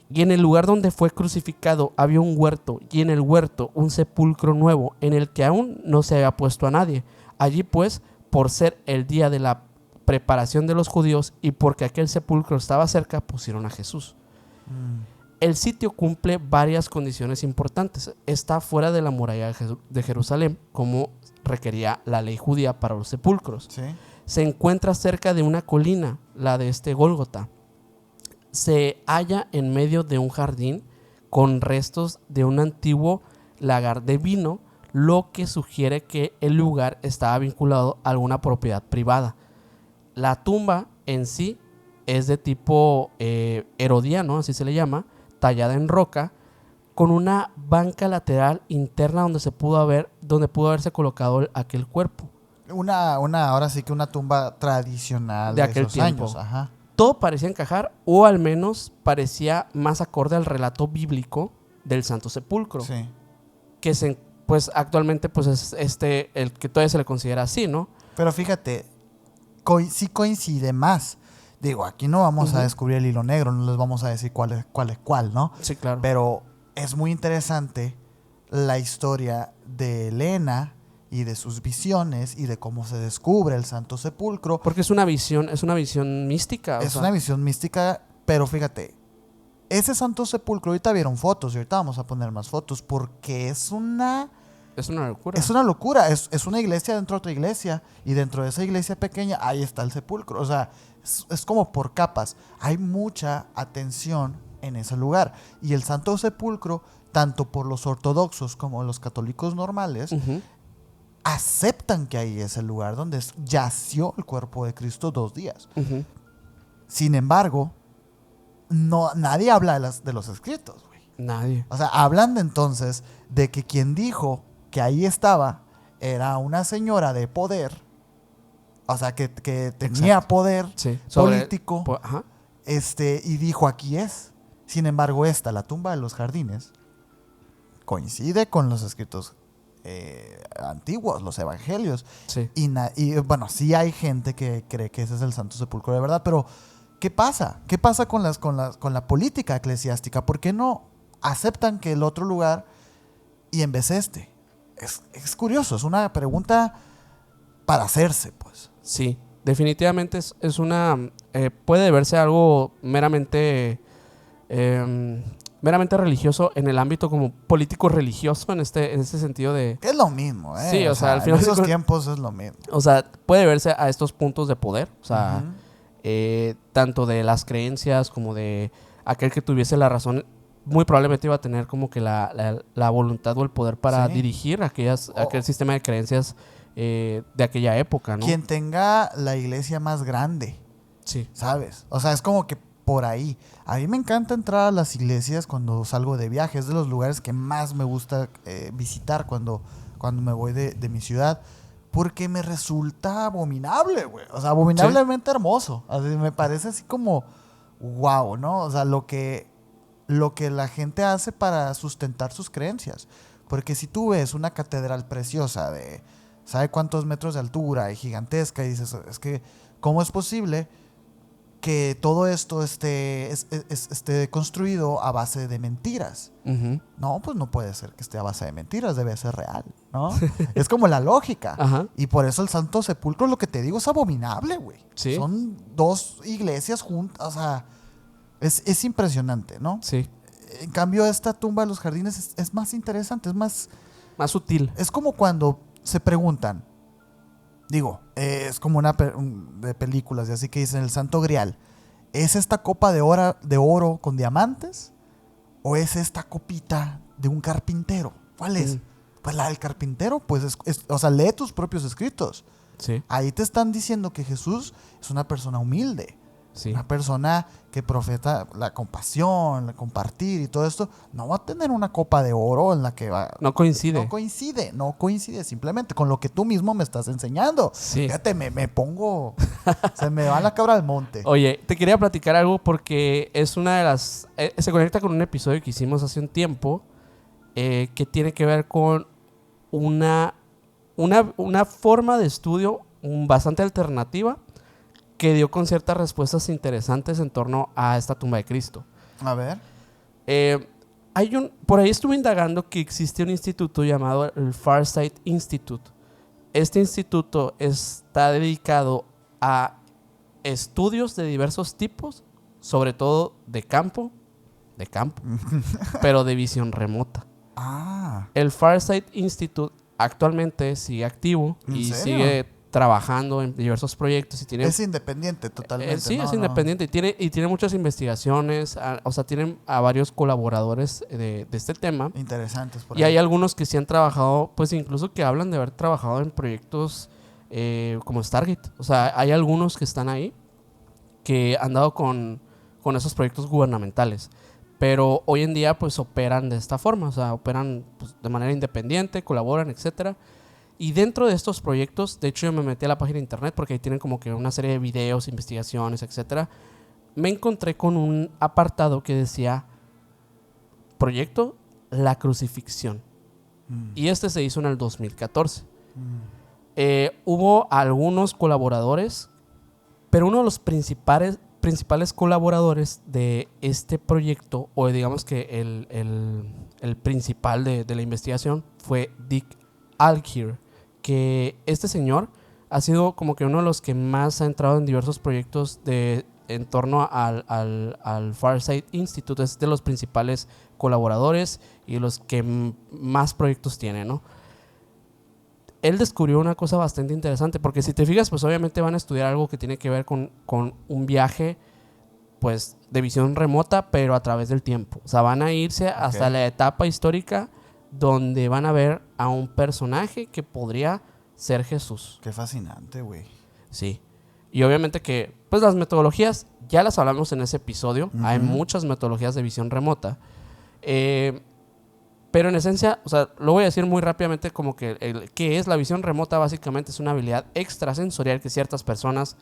y en el lugar donde fue crucificado había un huerto, y en el huerto un sepulcro nuevo, en el que aún no se había puesto a nadie. Allí pues, por ser el día de la preparación de los judíos y porque aquel sepulcro estaba cerca, pusieron a Jesús. El sitio cumple varias condiciones importantes. Está fuera de la muralla de Jerusalén, como requería la ley judía para los sepulcros. Sí. Se encuentra cerca de una colina, la de Gólgota. Se halla en medio de un jardín con restos de un antiguo lagar de vino, lo que sugiere que el lugar estaba vinculado a alguna propiedad privada. La tumba en sí es de tipo herodiano, así se le llama, tallada en roca, con una banca lateral interna donde pudo haberse colocado aquel cuerpo. Ahora sí que una tumba tradicional de aquel esos tiempo. años. Ajá. Todo parecía encajar, o al menos parecía más acorde al relato bíblico del Santo Sepulcro. Sí. Que pues actualmente pues es el que todavía se le considera así, ¿no? Pero fíjate, sí coincide más. Digo, aquí no vamos a descubrir el hilo negro, no les vamos a decir cuál es cuál, ¿no? Sí, claro. Pero es muy interesante la historia de Elena y de sus visiones y de cómo se descubre el Santo Sepulcro. Porque es una visión mística. Es una visión mística, pero fíjate, ese Santo Sepulcro, ahorita vieron fotos y ahorita vamos a poner más fotos porque es una locura. Es una locura, es una iglesia dentro de otra iglesia y dentro de esa iglesia pequeña ahí está el sepulcro. O sea, es como por capas. Hay mucha atención en ese lugar. Y el Santo Sepulcro, tanto por los ortodoxos como los católicos normales, aceptan que ahí es el lugar donde yació el cuerpo de Cristo 2 días. Sin embargo, nadie habla de los escritos, güey. Nadie. O sea, hablan entonces de que quien dijo que ahí estaba era una señora de poder, o sea, que tenía poder político, y dijo, aquí es. Sin embargo, la tumba de los jardines, coincide con los escritos antiguos, los evangelios. Sí. Y bueno, sí hay gente que cree que ese es el Santo Sepulcro de verdad, pero ¿qué pasa? ¿Qué pasa con la política eclesiástica? ¿Por qué no aceptan que el otro lugar y en vez Es curioso, es una pregunta para hacerse, pues. Sí, definitivamente es una... puede verse algo meramente religioso en el ámbito como político religioso en este sentido de... Es lo mismo, ¿eh? Sí, o sea, al final en esos tiempos es lo mismo. O sea, puede verse a estos puntos de poder, o sea, tanto de las creencias como de aquel que tuviese la razón, muy probablemente iba a tener como que la voluntad o el poder para dirigir aquel sistema de creencias de aquella época, ¿no? Quien tenga la iglesia más grande, ¿sabes? O sea, es como que por ahí. A mí me encanta entrar a las iglesias cuando salgo de viaje. Es de los lugares que más me gusta visitar cuando me voy de mi ciudad. Porque me resulta abominable, güey. O sea, abominablemente hermoso. Así, me parece así como wow, ¿no? O sea, lo que la gente hace para sustentar sus creencias. Porque si tú ves una catedral preciosa de ¿sabe cuántos metros de altura y gigantesca? Y dices, es que, ¿cómo es posible que todo esto esté construido a base de mentiras? No, pues no puede ser que esté a base de mentiras, debe ser real, ¿no? Es como la lógica. Y por eso el Santo Sepulcro, lo que te digo, es abominable, güey. ¿Sí? Son 2 iglesias juntas, o sea, es impresionante, ¿no? Sí. En cambio, esta tumba de los jardines es más interesante, es más sutil. Es como cuando se preguntan, digo, es como de películas, y así que dicen el Santo Grial, ¿es esta copa de oro con diamantes? ¿O es esta copita de un carpintero? ¿Cuál es? Pues la del carpintero, pues o sea, lee tus propios escritos. Sí. Ahí te están diciendo que Jesús es una persona humilde. Sí. Una persona que profeta la compasión, el compartir y todo esto. No va a tener una copa de oro en la que va... No coincide. No coincide simplemente con lo que tú mismo me estás enseñando. Sí. Fíjate, me pongo... se me va la cabra al monte. Oye, te quería platicar algo porque es una de las... se conecta con un episodio que hicimos hace un tiempo que tiene que ver con una forma de estudio bastante alternativa que dio con ciertas respuestas interesantes en torno a esta tumba de Cristo. A ver. Por ahí estuve indagando que existe un instituto llamado el Farsight Institute. Este instituto está dedicado a estudios de diversos tipos, sobre todo de campo de campo, pero de visión remota. Ah. El Farsight Institute actualmente sigue activo y sigue trabajando en diversos proyectos y tiene... Es independiente totalmente. Sí, es independiente y tiene muchas investigaciones, o sea, tienen a varios colaboradores de este tema. Interesantes por ahí. Y hay algunos que sí han trabajado, pues incluso que hablan de haber trabajado en proyectos como Stargate. O sea, hay algunos que están ahí que han dado con esos proyectos gubernamentales. Pero hoy en día pues operan de esta forma, o sea, operan pues, de manera independiente, colaboran, etcétera. Y dentro de estos proyectos, de hecho yo me metí a la página de internet porque ahí tienen como que una serie de videos, investigaciones, etcétera. Me encontré con un apartado que decía Proyecto La Crucifixión. Y este se hizo en el 2014. Hubo algunos colaboradores, pero uno de los principales colaboradores de este proyecto, o digamos que el principal de la investigación, fue Dick Alkir, que este señor ha sido como que uno de los que más ha entrado en diversos proyectos en torno al Farsight Institute. Es de los principales colaboradores y los que más proyectos tiene, ¿no? Él descubrió una cosa bastante interesante, porque si te fijas, pues obviamente van a estudiar algo que tiene que ver con un viaje pues de visión remota, pero a través del tiempo. O sea, van a irse hasta la etapa histórica donde van a ver a un personaje que podría ser Jesús. Qué fascinante, güey. Sí. Y obviamente que pues las metodologías ya las hablamos en ese episodio. Hay muchas metodologías de visión remota. Pero en esencia, o sea, lo voy a decir muy rápidamente como que ¿qué es la visión remota? Básicamente es una habilidad extrasensorial que ciertas personas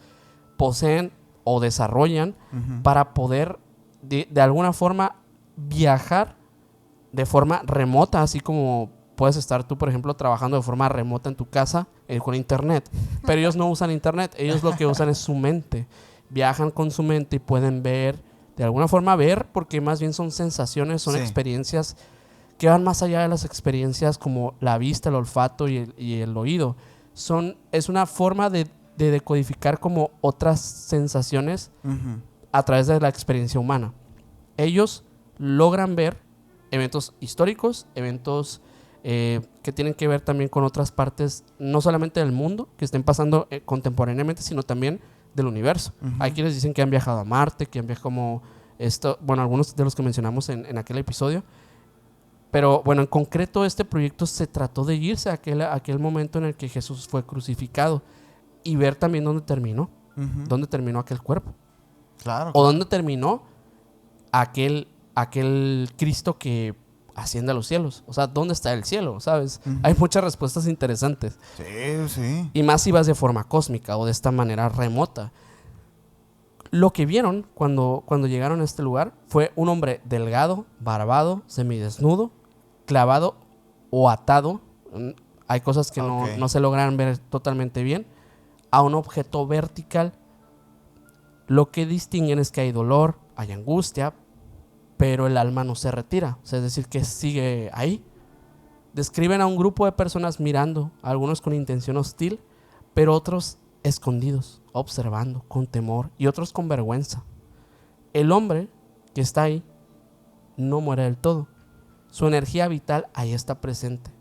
poseen o desarrollan para poder de alguna forma viajar de forma remota, así como puedes estar tú, por ejemplo, trabajando de forma remota en tu casa con internet. Pero ellos no usan internet, ellos lo que usan es su mente. Viajan con su mente y pueden ver, de alguna forma ver, porque más bien son sensaciones, son experiencias que van más allá de las experiencias como la vista, el olfato y el oído. Es una forma de decodificar como otras sensaciones a través de la experiencia humana. Ellos logran ver eventos históricos, eventos que tienen que ver también con otras partes, no solamente del mundo, que estén pasando contemporáneamente, sino también del universo. Hay quienes dicen que han viajado a Marte, que han viajado como algunos de los que mencionamos en aquel episodio. Pero bueno, en concreto este proyecto se trató de irse a aquel momento en el que Jesús fue crucificado y ver también dónde terminó, dónde terminó aquel cuerpo. Claro. O dónde terminó aquel Cristo que asciende a los cielos. O sea, ¿dónde está el cielo? ¿Sabes? Hay muchas respuestas interesantes. Sí, sí. Y más si vas de forma cósmica o de esta manera remota. Lo que vieron cuando llegaron a este lugar fue un hombre delgado, barbado, semidesnudo, clavado o atado. Hay cosas que no se logran ver totalmente bien. A un objeto vertical. Lo que distinguen es que hay dolor, hay angustia, pero el alma no se retira. O sea, es decir, que sigue ahí. Describen a un grupo de personas mirando, algunos con intención hostil, pero otros escondidos, observando, con temor, y otros con vergüenza. El hombre que está ahí no muere del todo. Su energía vital ahí está presente,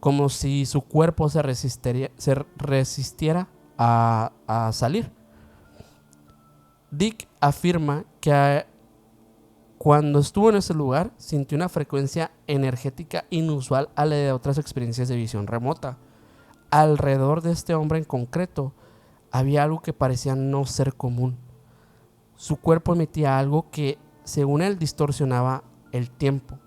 como si su cuerpo se resistiera a salir. Dick afirma que cuando estuvo en ese lugar sintió una frecuencia energética inusual a la de otras experiencias de visión remota. Alrededor de este hombre en concreto había algo que parecía no ser común. Su cuerpo emitía algo que, según él, distorsionaba el tiempo.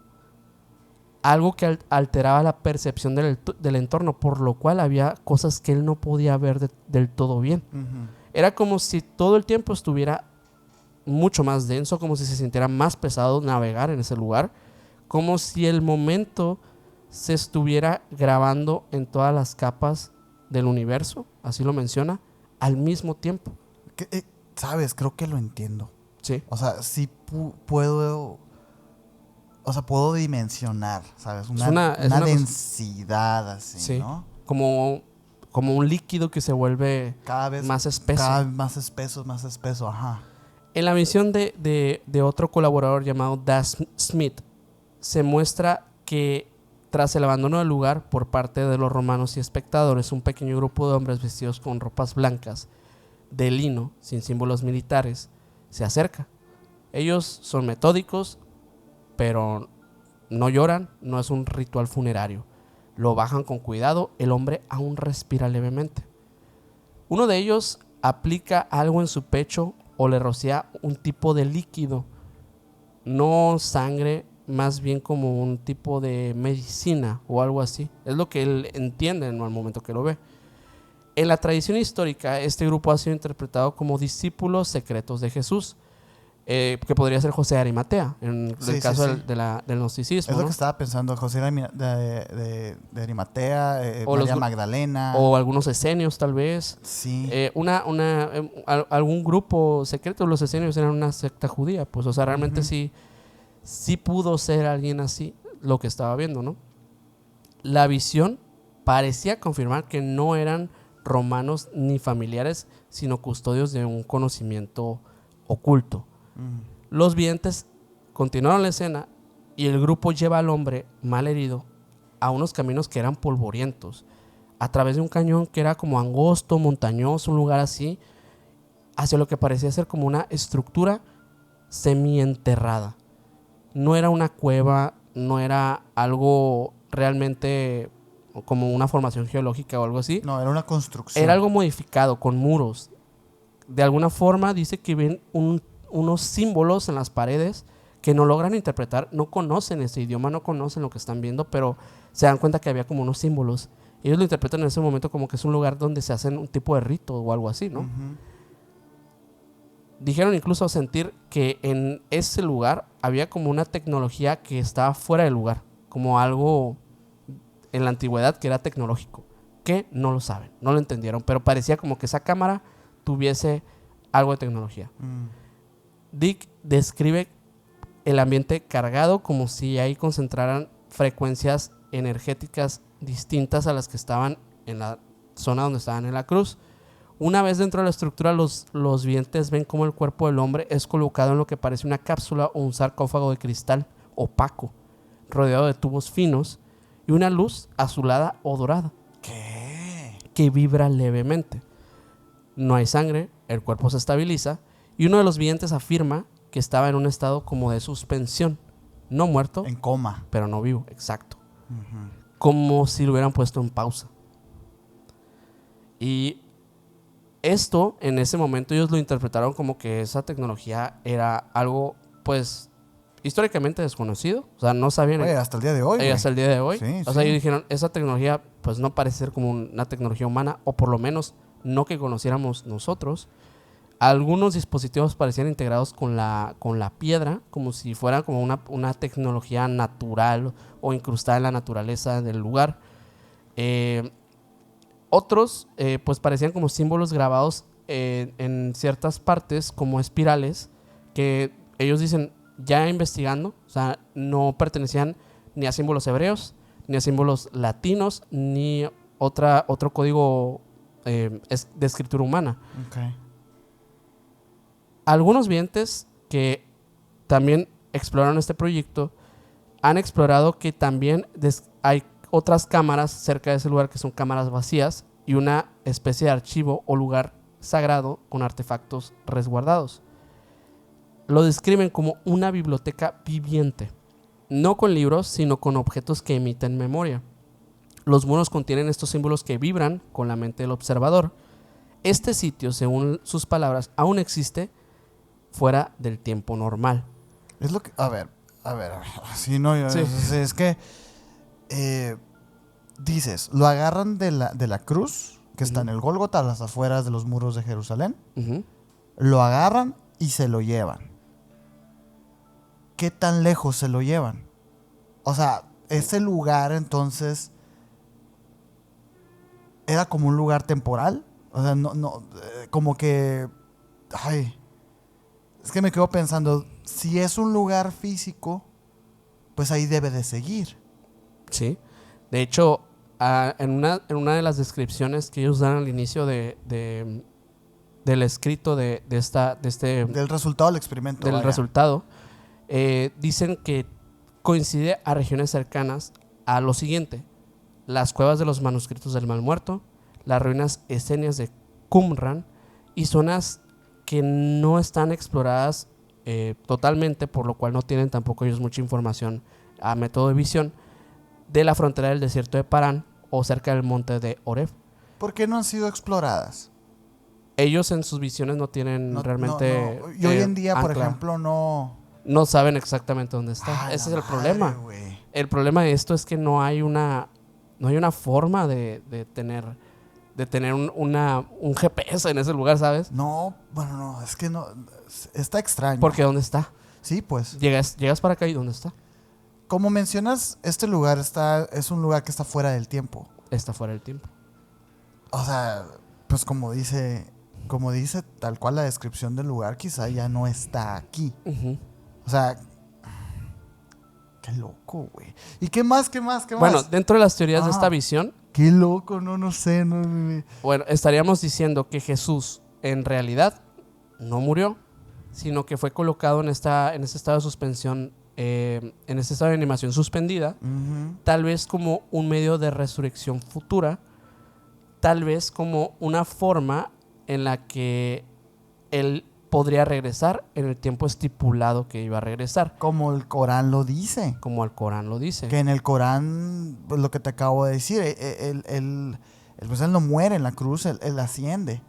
Algo que alteraba la percepción del entorno, por lo cual había cosas que él no podía ver del todo bien. Era como si todo el tiempo estuviera mucho más denso, como si se sintiera más pesado navegar en ese lugar, como si el momento se estuviera grabando en todas las capas del universo, así lo menciona, al mismo tiempo. ¿Sabes? Creo que lo entiendo. Sí. O sea, sí puedo... O sea, puedo dimensionar, ¿sabes? Una densidad así, sí, ¿no? Como un líquido que se vuelve cada vez más espeso. Cada vez más espeso, ajá. En la misión de otro colaborador llamado Das Smith, se muestra que tras el abandono del lugar por parte de los romanos y espectadores, un pequeño grupo de hombres vestidos con ropas blancas de lino, sin símbolos militares, se acerca. Ellos son metódicos, pero no lloran, no es un ritual funerario. Lo bajan con cuidado, el hombre aún respira levemente. Uno de ellos aplica algo en su pecho o le rocía un tipo de líquido, no sangre, más bien como un tipo de medicina o algo así. Es lo que él entiende en el momento que lo ve. En la tradición histórica, este grupo ha sido interpretado como discípulos secretos de Jesús, que podría ser José de Arimatea, en el caso del gnosticismo. Es lo que estaba pensando, José de Arimatea, María Magdalena. O algunos esenios, tal vez. Sí. Algún grupo secreto. Los esenios eran una secta judía, pues, o sea, realmente sí pudo ser alguien así, lo que estaba viendo, ¿no? La visión parecía confirmar que no eran romanos ni familiares, sino custodios de un conocimiento oculto. Los videntes continuaron la escena y el grupo lleva al hombre mal herido a unos caminos que eran polvorientos, a través de un cañón que era como angosto, montañoso, un lugar así, hacia lo que parecía ser como una estructura semienterrada. No era una cueva, no era algo realmente como una formación geológica o algo así. No, era una construcción. Era algo modificado, con muros. De alguna forma dice que ven unos símbolos en las paredes que no logran interpretar, no conocen ese idioma, no conocen lo que están viendo, pero se dan cuenta que había como unos símbolos. Ellos lo interpretan en ese momento como que es un lugar donde se hacen un tipo de rito o algo así, ¿no? Dijeron incluso sentir que en ese lugar había como una tecnología que estaba fuera del lugar, como algo en la antigüedad que era tecnológico, que no lo saben, no lo entendieron, pero parecía como que esa cámara tuviese algo de tecnología. Dick describe el ambiente cargado como si ahí concentraran frecuencias energéticas distintas a las que estaban en la zona donde estaban en la cruz. Una vez dentro de la estructura, los videntes ven cómo el cuerpo del hombre es colocado en lo que parece una cápsula o un sarcófago de cristal opaco, rodeado de tubos finos y una luz azulada o dorada. ¿Qué? Que vibra levemente. No hay sangre, el cuerpo se estabiliza y uno de los videntes afirma que estaba en un estado como de suspensión, no muerto, en coma, pero no vivo, exacto. Como si lo hubieran puesto en pausa. Y esto, en ese momento, ellos lo interpretaron como que esa tecnología era algo, pues, históricamente desconocido. O sea, no sabían. Oye, hasta el día de hoy. Hasta el día de hoy. Sí, o sea, ellos dijeron, esa tecnología, pues, no parece ser como una tecnología humana, o por lo menos no que conociéramos nosotros. Algunos dispositivos parecían integrados con la piedra, como si fuera como una tecnología natural o incrustada en la naturaleza del lugar. Otros, pues parecían como símbolos grabados en ciertas partes, como espirales, que ellos dicen, ya investigando, o sea, no pertenecían ni a símbolos hebreos, ni a símbolos latinos, ni otro código de escritura humana. Okay. Algunos videntes que también exploraron este proyecto han explorado que también hay otras cámaras cerca de ese lugar que son cámaras vacías y una especie de archivo o lugar sagrado con artefactos resguardados. Lo describen como una biblioteca viviente, no con libros, sino con objetos que emiten memoria. Los muros contienen estos símbolos que vibran con la mente del observador. Este sitio, según sus palabras, aún existe fuera del tiempo normal. Es lo que... A ver. Sí, no, sí. Es que... dices, lo agarran de la cruz, que está en el Gólgota, a las afueras de los muros de Jerusalén. Lo agarran y se lo llevan. ¿Qué tan lejos se lo llevan? O sea, ese lugar entonces... ¿Era como un lugar temporal? O sea, no como que... Ay... Es que me quedo pensando, si es un lugar físico, pues ahí debe de seguir. Sí. De hecho, en una de las descripciones que ellos dan al inicio de del escrito de este... Del resultado del experimento. Del resultado. Dicen que coincide a regiones cercanas a lo siguiente: las cuevas de los manuscritos del Mal Muerto, las ruinas esenias de Qumran y zonas que no están exploradas totalmente, por lo cual no tienen tampoco ellos mucha información a método de visión, de la frontera del desierto de Parán o cerca del monte de Oreb. ¿Por qué no han sido exploradas? Ellos en sus visiones no tienen realmente... No. Y hoy en día, por ejemplo, no saben exactamente dónde está. Ese es el problema. Wey. El problema de esto es que no hay una forma de tener un GPS en ese lugar, ¿sabes? No, bueno, no, es que no, está extraño. Porque ¿dónde está? Sí, pues. Llegas para acá y ¿dónde está? Como mencionas, este lugar es un lugar que está fuera del tiempo. Está fuera del tiempo. O sea, pues como dice tal cual la descripción del lugar, quizá ya no está aquí. Uh-huh. O sea, qué loco, güey. ¿Y qué más? Bueno, dentro de las teorías de esta visión... Qué loco, no sé. Bueno, estaríamos diciendo que Jesús en realidad no murió, sino que fue colocado en este estado de suspensión, en este estado de animación suspendida, tal vez como un medio de resurrección futura, tal vez como una forma en la que él podría regresar en el tiempo estipulado que iba a regresar. Como el Corán lo dice. Que en el Corán, pues, lo que te acabo de decir, él no muere en la cruz, él asciende.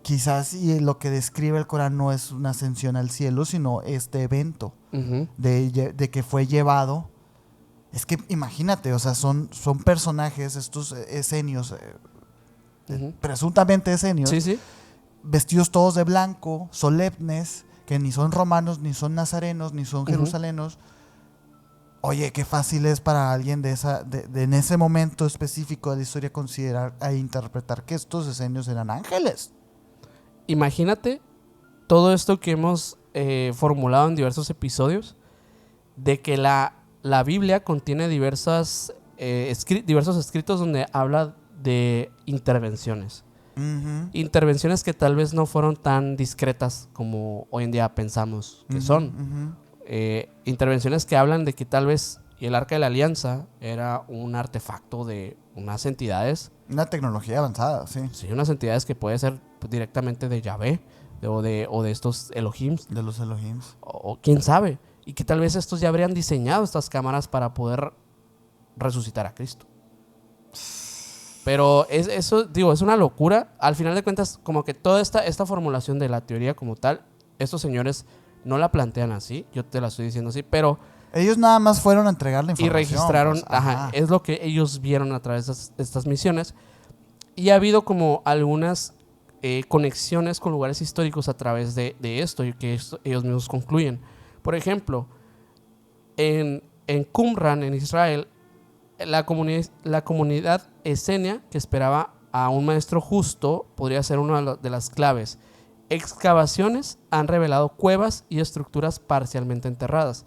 Quizás y lo que describe el Corán no es una ascensión al cielo, sino este evento de que fue llevado. Es que imagínate, o sea, son personajes, estos esenios, presuntamente esenios, sí. Vestidos todos de blanco, solemnes, que ni son romanos, ni son nazarenos, ni son jerusalenos. Oye, qué fácil es para alguien en ese momento específico de la historia considerar e interpretar que estos esenios eran ángeles. Imagínate todo esto que hemos formulado en diversos episodios, de que la Biblia contiene diversos escritos donde habla de intervenciones. Intervenciones que tal vez no fueron tan discretas como hoy en día pensamos que son. Intervenciones que hablan de que tal vez el Arca de la Alianza era un artefacto de unas entidades. Una tecnología avanzada, sí. Sí, unas entidades que puede ser directamente de Yahvé o de estos Elohims. De los Elohims. O quién sabe. Y que tal vez estos ya habrían diseñado estas cámaras para poder resucitar a Cristo. Pero eso, digo, es una locura. Al final de cuentas, como que toda esta formulación de la teoría como tal, estos señores no la plantean así. Yo te la estoy diciendo así, pero... Ellos nada más fueron a entregar la información. Y registraron, pues, es lo que ellos vieron a través de estas misiones. Y ha habido como algunas conexiones con lugares históricos a través de esto, y que ellos mismos concluyen. Por ejemplo, en Qumran, en Israel, la comunidad esenia que esperaba a un maestro justo podría ser una de las claves. Excavaciones han revelado cuevas y estructuras parcialmente enterradas.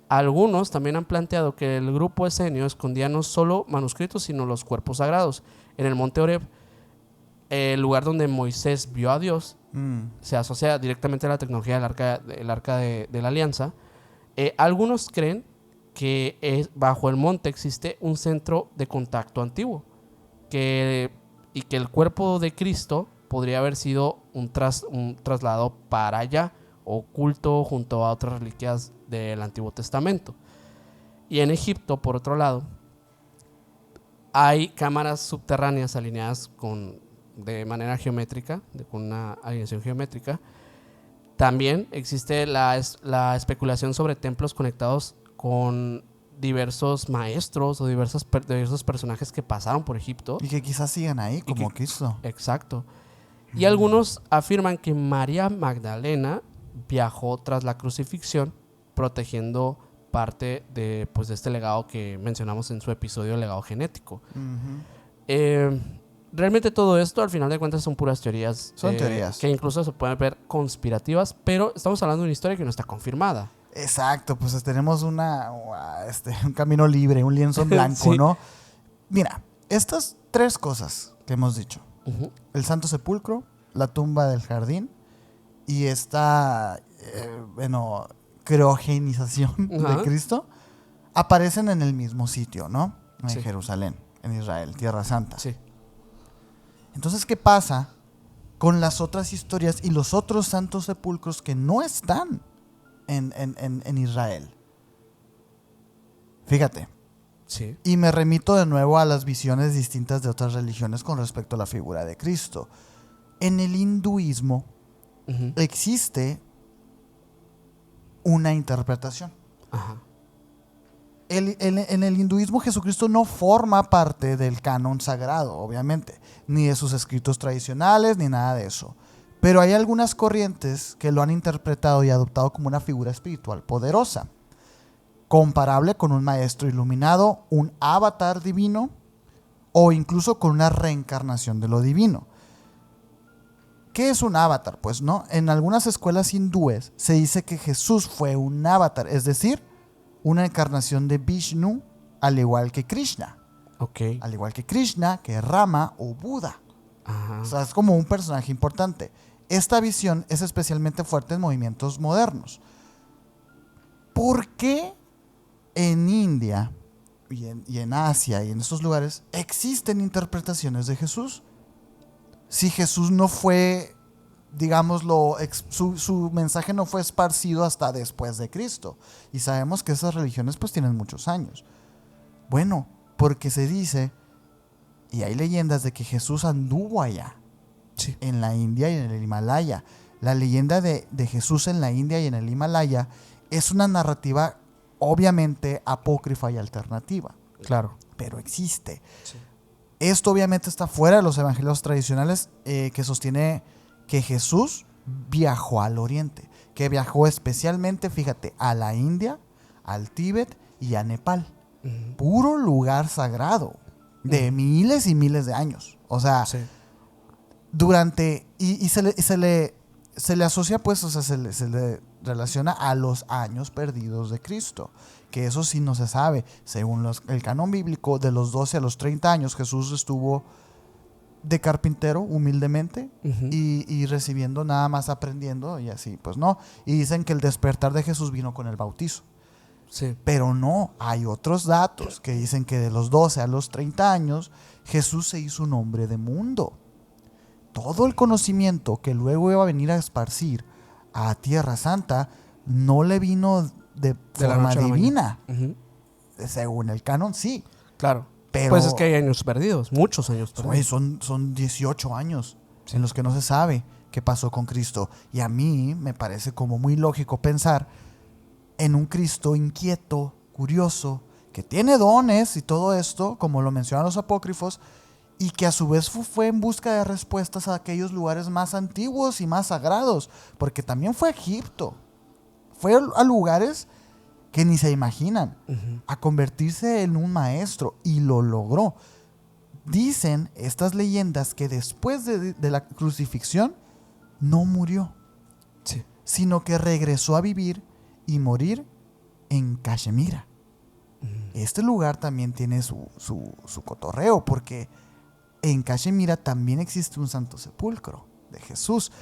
Algunos también han planteado que el grupo esenio escondía no solo manuscritos, sino los cuerpos sagrados. En el monte Oreb, el lugar donde Moisés vio a Dios, se asocia directamente a la tecnología del arca de la alianza. Algunos creen que bajo el monte existe un centro de contacto antiguo y que el cuerpo de Cristo podría haber sido un traslado para allá, oculto junto a otras reliquias del Antiguo Testamento. Y en Egipto, por otro lado, hay cámaras subterráneas alineadas de manera geométrica, con una alineación geométrica. También existe la especulación sobre templos conectados con diversos maestros o diversos personajes que pasaron por Egipto. Y que quizás sigan ahí, como Cristo. Exacto. Y algunos afirman que María Magdalena viajó tras la crucifixión, protegiendo parte de este legado que mencionamos en su episodio, el legado genético. Realmente todo esto, al final de cuentas, son puras teorías. Son teorías. Que incluso se pueden ver conspirativas, pero estamos hablando de una historia que no está confirmada. Exacto, pues tenemos un camino libre, un lienzo en blanco, sí. ¿No? Mira, estas 3 cosas que hemos dicho. El Santo Sepulcro, la tumba del jardín y esta, criogenización de Cristo aparecen en el mismo sitio, ¿no? En Jerusalén, en Israel, Tierra Santa. Sí. Entonces, ¿qué pasa con las otras historias y los otros santos sepulcros que no están en Israel? Fíjate. Sí. Y me remito de nuevo a las visiones distintas de otras religiones con respecto a la figura de Cristo. En el hinduismo existe una interpretación. Ajá. En el hinduismo Jesucristo no forma parte del canon sagrado, obviamente, ni de sus escritos tradicionales, ni nada de eso. Pero hay algunas corrientes que lo han interpretado y adoptado como una figura espiritual poderosa, comparable con un maestro iluminado, un avatar divino o incluso con una reencarnación de lo divino. ¿Qué es un avatar? Pues no, en algunas escuelas hindúes se dice que Jesús fue un avatar, es decir, una encarnación de Vishnu, al igual que Krishna. Okay. Al igual que Krishna, que Rama o Buda. Ajá. O sea, es como un personaje importante. Esta visión es especialmente fuerte en movimientos modernos. ¿Por qué en India y en Asia y en estos lugares existen interpretaciones de Jesús? Si Jesús no fue, digámoslo, su mensaje no fue esparcido hasta después de Cristo. Y sabemos que esas religiones pues tienen muchos años. Bueno, porque se dice, y hay leyendas de que Jesús anduvo allá, sí, en la India y en el Himalaya. La leyenda de Jesús en la India y en el Himalaya es una narrativa obviamente apócrifa y alternativa. Claro. Pero existe. Sí. Esto obviamente está fuera de los evangelios tradicionales que sostiene que Jesús viajó al Oriente, que viajó especialmente, fíjate, a la India, al Tíbet y a Nepal. Puro lugar sagrado de miles y miles de años. O sea, durante... Y se le asocia, pues, o sea, se le relaciona a los años perdidos de Cristo. Que eso sí no se sabe. Según el canon bíblico, de los 12 a los 30 años, Jesús estuvo de carpintero, humildemente, y recibiendo nada más, aprendiendo, y así, pues no. Y dicen que el despertar de Jesús vino con el bautizo. Sí. Pero no, hay otros datos que dicen que de los 12 a los 30 años, Jesús se hizo un hombre de mundo. Todo el conocimiento que luego iba a venir a esparcir a Tierra Santa no le vino de forma divina. Según el canon, sí. Claro. Pero pues es que hay años perdidos, muchos años perdidos. Son 18 años en los que no se sabe qué pasó con Cristo. Y a mí me parece como muy lógico pensar en un Cristo inquieto, curioso, que tiene dones y todo esto, como lo mencionan los apócrifos, y que a su vez fue en busca de respuestas a aquellos lugares más antiguos y más sagrados, porque también fue a Egipto, fue a lugares que ni se imaginan, a convertirse en un maestro, y lo logró. Dicen estas leyendas que después de la crucifixión no murió, sino que regresó a vivir y morir en Cachemira. Este lugar también tiene su cotorreo, porque en Cachemira también existe un santo sepulcro de Jesús.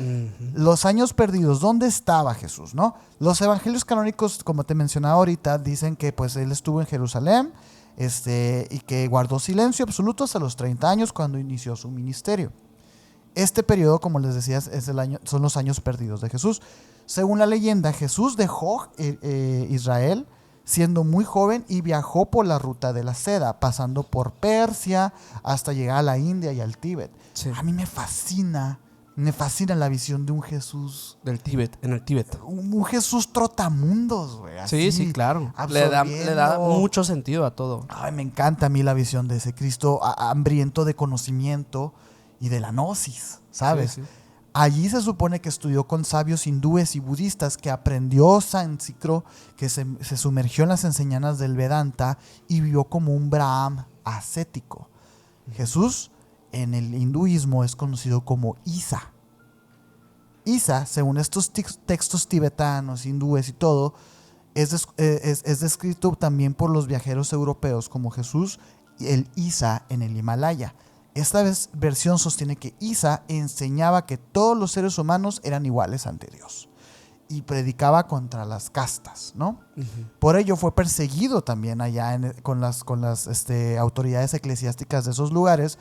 Los años perdidos, ¿dónde estaba Jesús, no? Los evangelios canónicos, como te mencionaba ahorita, dicen que pues él estuvo en Jerusalén y que guardó silencio absoluto hasta los 30 años cuando inició su ministerio. Este periodo, como les decía, son los años perdidos de Jesús. Según la leyenda, Jesús dejó Israel siendo muy joven y viajó por la ruta de la seda, pasando por Persia hasta llegar a la India y al Tíbet. Sí. A mí me fascina la visión de un Jesús del Tíbet, en el Tíbet. Un Jesús trotamundos, güey. Sí, claro. Le da mucho sentido a todo. Ay, me encanta a mí la visión de ese Cristo hambriento de conocimiento y de la gnosis, ¿sabes? Sí. Allí se supone que estudió con sabios hindúes y budistas, que aprendió sánscrito, que se sumergió en las enseñanzas del Vedanta y vivió como un Brahman ascético. Jesús en el hinduismo es conocido como Isa. Isa, según estos textos tibetanos, hindúes y todo, es descrito también por los viajeros europeos como Jesús, el Isa en el Himalaya. Esta versión sostiene que Isa enseñaba que todos los seres humanos eran iguales ante Dios y predicaba contra las castas, ¿no? Por ello fue perseguido también allá con las autoridades eclesiásticas de esos lugares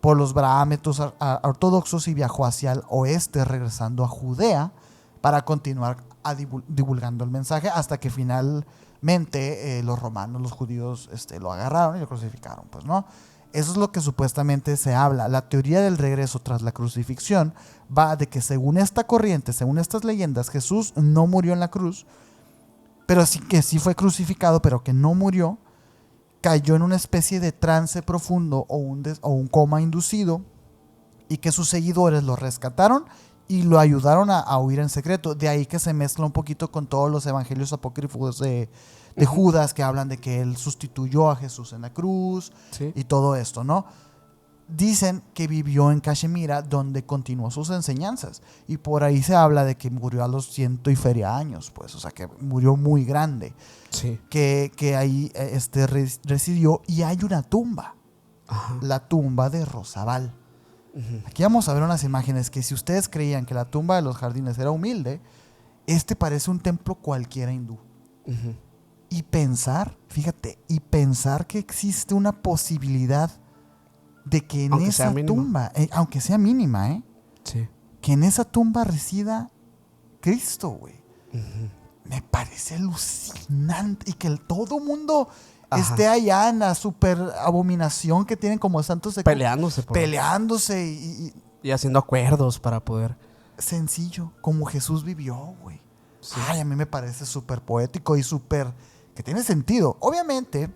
por los brahmetos ortodoxos y viajó hacia el oeste, regresando a Judea para continuar divulgando el mensaje hasta que finalmente los romanos, los judíos, lo agarraron y lo crucificaron, pues, ¿no? Eso es lo que supuestamente se habla. La teoría del regreso tras la crucifixión va de que según esta corriente, según estas leyendas, Jesús no murió en la cruz, pero sí que sí fue crucificado, pero que no murió, cayó en una especie de trance profundo o un coma inducido y que sus seguidores lo rescataron y lo ayudaron a huir en secreto. De ahí que se mezcla un poquito con todos los evangelios apócrifos de Judas, que hablan de que él sustituyó a Jesús en la cruz, ¿sí? Y todo esto, ¿no? Dicen que vivió en Cachemira, donde continuó sus enseñanzas. Y por ahí se habla de que murió a los 100 y feria años, pues. O sea, que murió muy grande. Sí. Que ahí residió. Y hay una tumba. Ajá. La tumba de Rosabal. Aquí vamos a ver unas imágenes que si ustedes creían que la tumba de los jardines era humilde, parece un templo cualquiera hindú. Y pensar que existe una posibilidad de que en esa tumba, aunque sea mínima, sí, que en esa tumba resida Cristo, güey. Me parece alucinante. Y que todo mundo esté allá en la super abominación que tienen como santos peleándose y haciendo acuerdos para poder. Sencillo, como Jesús vivió, güey. Sí. Ay, a mí me parece súper poético y súper que tiene sentido. Obviamente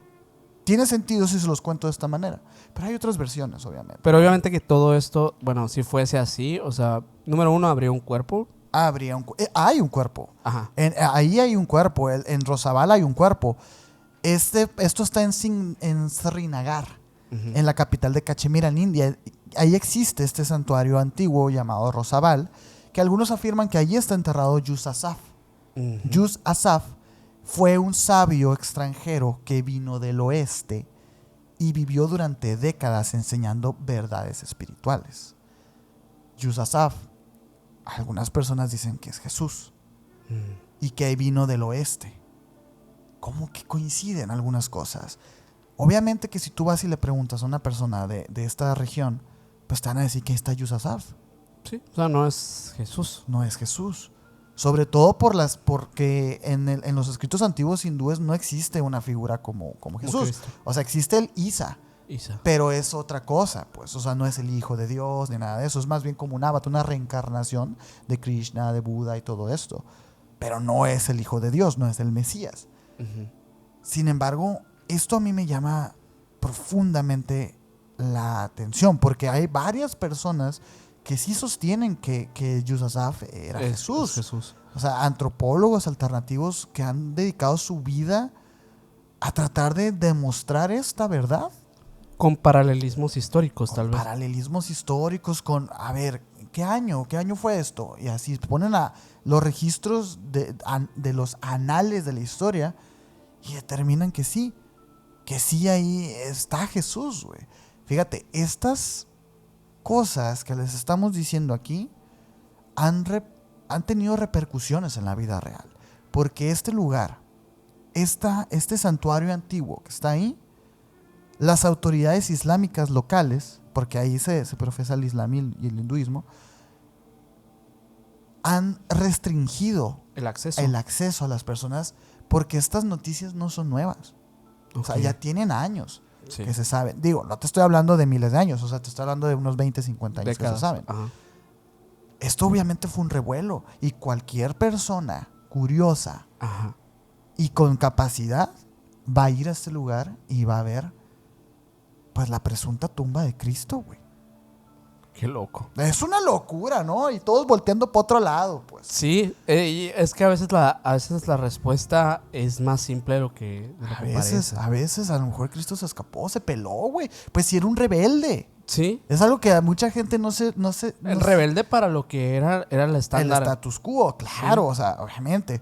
tiene sentido si se los cuento de esta manera, pero hay otras versiones, obviamente. Pero obviamente que todo esto, bueno, si fuese así, o sea, número uno, habría un cuerpo. Hay un cuerpo. Ajá. Ahí hay un cuerpo. En Rosabal hay un cuerpo. Esto está en Srinagar, en la capital de Cachemira, en India. Ahí existe este santuario antiguo llamado Rosabal, que algunos afirman que allí está enterrado Yus Asaf. Yus Asaf fue un sabio extranjero que vino del oeste y vivió durante décadas enseñando verdades espirituales. Yus Asaf, algunas personas dicen que es Jesús y que vino del oeste. ¿Cómo que coinciden algunas cosas? Obviamente que si tú vas y le preguntas a una persona de esta región, pues te van a decir que está Yus Asaf. Sí, o sea, no es Jesús. No es Jesús. Sobre todo porque en los escritos antiguos hindúes no existe una figura como Jesús. O sea, existe el Isa. Pero es otra cosa, pues. O sea, no es el hijo de Dios ni nada de eso. Es más bien como un avatar, una reencarnación de Krishna, de Buda y todo esto. Pero no es el hijo de Dios, no es el Mesías. Sin embargo, esto a mí me llama profundamente la atención, porque hay varias personas que sí sostienen que Yus Asaf era Jesús. O sea, antropólogos alternativos que han dedicado su vida a tratar de demostrar esta verdad. Con paralelismos históricos, tal vez. Paralelismos históricos a ver, ¿qué año fue esto? Y así ponen a los registros de los anales de la historia y determinan que sí ahí está Jesús, güey. Fíjate, estas cosas que les estamos diciendo aquí han tenido repercusiones en la vida real. Porque este lugar, este santuario antiguo que está ahí, las autoridades islámicas locales, porque ahí se profesa el islam y el hinduismo, han restringido el acceso a las personas porque estas noticias no son nuevas. Okay. O sea, ya tienen años que se saben. Digo, no te estoy hablando de miles de años, o sea, te estoy hablando de unos 20, 50 años que se saben. Ajá. Esto obviamente fue un revuelo y cualquier persona curiosa y con capacidad va a ir a este lugar y va a ver pues la presunta tumba de Cristo, güey. Qué loco. Es una locura, ¿no? Y todos volteando para otro lado, pues. Sí, es que a veces la respuesta es más simple de lo que parece. A veces, a lo mejor Cristo se escapó, se peló, güey. Pues si era un rebelde. Sí. Es algo que a mucha gente no se rebelde para lo que era el estándar. El status quo, claro, sí. O sea, obviamente.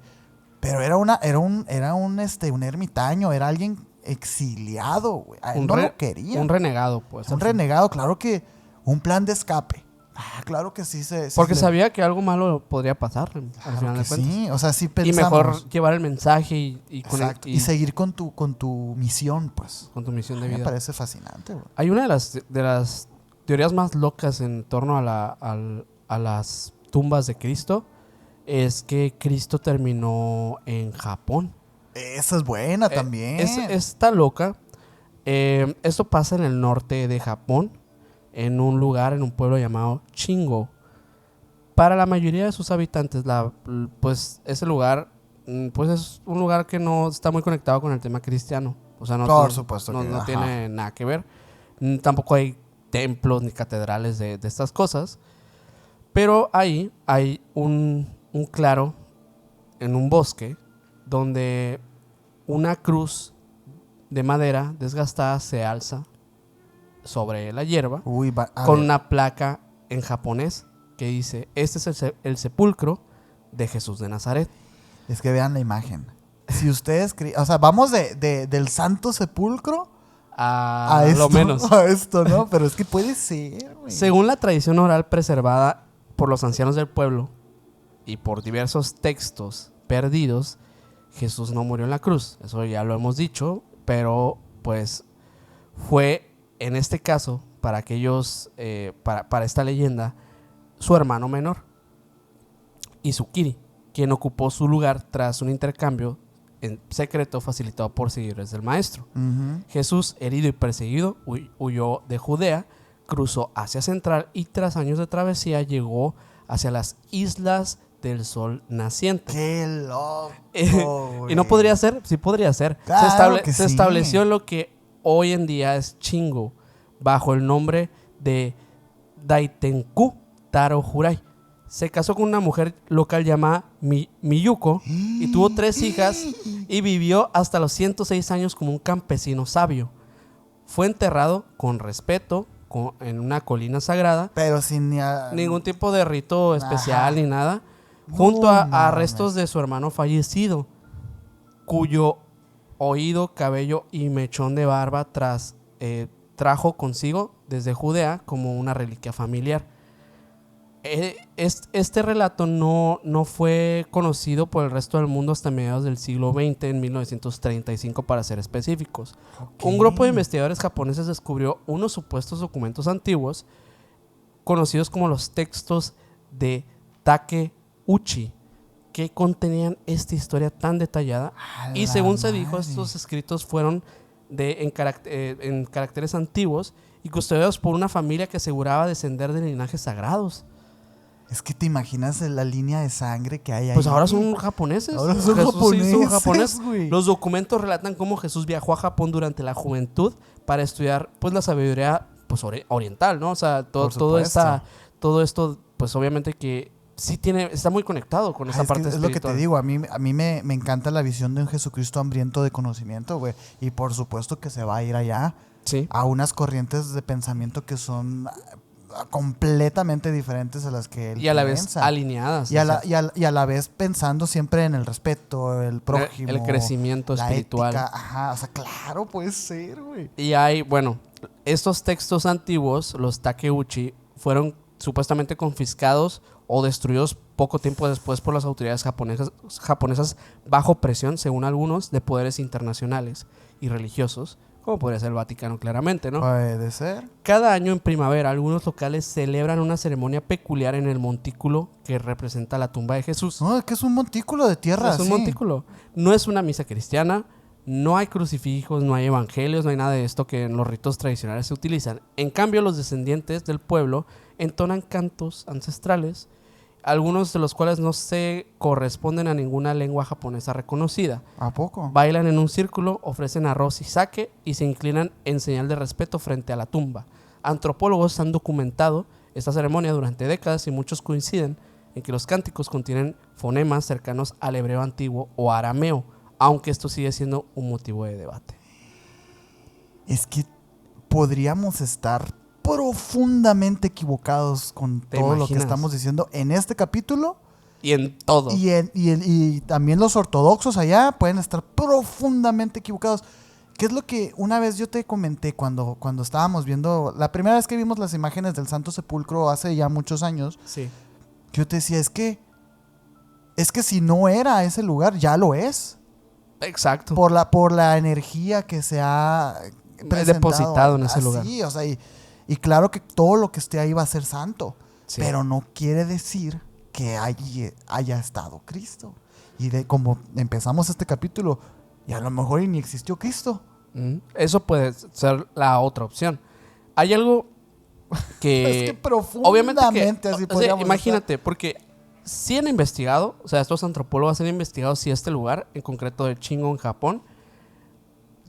Pero era un ermitaño, era alguien exiliado, güey. A él no lo querían. Un renegado, pues. Un renegado, claro que un plan de escape. Claro que sí. Porque sabía que algo malo podría pasar al final de cuentas. Sí, o sea, sí pensamos. Y mejor llevar el mensaje y seguir con tu misión, pues. Con tu misión de vida. Me parece fascinante, güey. Hay una de las teorías más locas en torno a las tumbas de Cristo. Es que Cristo terminó en Japón. Esa es buena también. Está loca. Esto pasa en el norte de Japón, en un pueblo llamado Shingo. Para la mayoría de sus habitantes, pues ese lugar, pues es un lugar que no está muy conectado con el tema cristiano. O sea, por supuesto no tiene nada que ver. Tampoco hay templos ni catedrales de estas cosas. Pero ahí hay un claro en un bosque donde una cruz de madera desgastada se alza sobre la hierba con una placa en japonés que dice: este es el sepulcro de Jesús de Nazaret. Es que vean la imagen. Si ustedes o sea, vamos del Santo Sepulcro a esto, lo menos a esto, ¿no? Pero es que puede ser, güey. Según la tradición oral preservada por los ancianos del pueblo y por diversos textos perdidos, Jesús no murió en la cruz. Eso ya lo hemos dicho, pero pues fue en este caso, para aquellos, para esta leyenda, su hermano menor, Izukiri, quien ocupó su lugar tras un intercambio en secreto facilitado por seguidores del maestro. Uh-huh. Jesús, herido y perseguido, huyó de Judea, cruzó Asia Central y tras años de travesía llegó hacia las Islas del Sol Naciente. ¡Qué loco! Y no podría ser, sí podría ser. Claro se estableció lo que hoy en día es Shingo, bajo el nombre de Daitenku Taro Jurai. Se casó con una mujer local llamada Miyuko y tuvo 3 hijas y vivió hasta los 106 años como un campesino sabio. Fue enterrado con respeto en una colina sagrada, pero sin ningún tipo de rito especial ni nada, junto a restos de su hermano fallecido, cuyo oído, cabello y mechón de barba trajo consigo desde Judea como una reliquia familiar. Este relato no fue conocido por el resto del mundo hasta mediados del siglo XX, en 1935 para ser específicos. Okay. Un grupo de investigadores japoneses descubrió unos supuestos documentos antiguos conocidos como los textos de Takeuchi, que contenían esta historia tan detallada. Y según se dijo, estos escritos fueron en caracteres antiguos y custodiados por una familia que aseguraba descender de linajes sagrados. Es que te imaginas la línea de sangre que hay ahí. Pues ahora son japoneses. Ahora son japoneses, güey. Los documentos relatan cómo Jesús viajó a Japón durante la juventud para estudiar pues la sabiduría pues oriental, ¿no? O sea, todo esto pues obviamente que sí está muy conectado con esa parte espiritual. Es lo que te digo, a mí me encanta la visión de un Jesucristo hambriento de conocimiento, güey. Y por supuesto que se va a ir allá, sí, a unas corrientes de pensamiento que son completamente diferentes a las que él y a la vez alineadas y a la vez pensando siempre en el respeto, el prójimo, el crecimiento espiritual, ética. Ajá, o sea, claro, puede ser, güey. Y estos textos antiguos, los Takeuchi, fueron supuestamente confiscados o destruidos poco tiempo después por las autoridades japonesas bajo presión, según algunos, de poderes internacionales y religiosos, como podría ser el Vaticano, claramente, ¿no? Puede ser. Cada año en primavera, algunos locales celebran una ceremonia peculiar en el montículo que representa la tumba de Jesús. No, es que es un montículo de tierra. Es un montículo. No es una misa cristiana, no hay crucifijos, no hay evangelios, no hay nada de esto que en los ritos tradicionales se utilizan. En cambio, los descendientes del pueblo entonan cantos ancestrales, algunos de los cuales no se corresponden a ninguna lengua japonesa reconocida. ¿A poco? Bailan en un círculo, ofrecen arroz y sake y se inclinan en señal de respeto frente a la tumba. Antropólogos han documentado esta ceremonia durante décadas y muchos coinciden en que los cánticos contienen fonemas cercanos al hebreo antiguo o arameo, aunque esto sigue siendo un motivo de debate. Es que podríamos estar profundamente equivocados con todo lo que estamos diciendo en este capítulo. Y en todo. Y también los ortodoxos allá pueden estar profundamente equivocados. ¿Qué es lo que una vez yo te comenté cuando estábamos viendo, la primera vez que vimos las imágenes del Santo Sepulcro hace ya muchos años? Sí. Yo te decía, es que si no era ese lugar, ya lo es. Exacto. Por la energía que se ha depositado en ese lugar. Sí, o sea, y claro que todo lo que esté ahí va a ser santo. Sí. Pero no quiere decir que allí haya estado Cristo. Y como empezamos este capítulo, y a lo mejor ni existió Cristo. Eso puede ser la otra opción. Hay algo que... Es que profundamente así podríamos imagínate, estar. Porque sí han investigado, o sea, estos antropólogos han investigado si este lugar, en concreto de Shingo en Japón,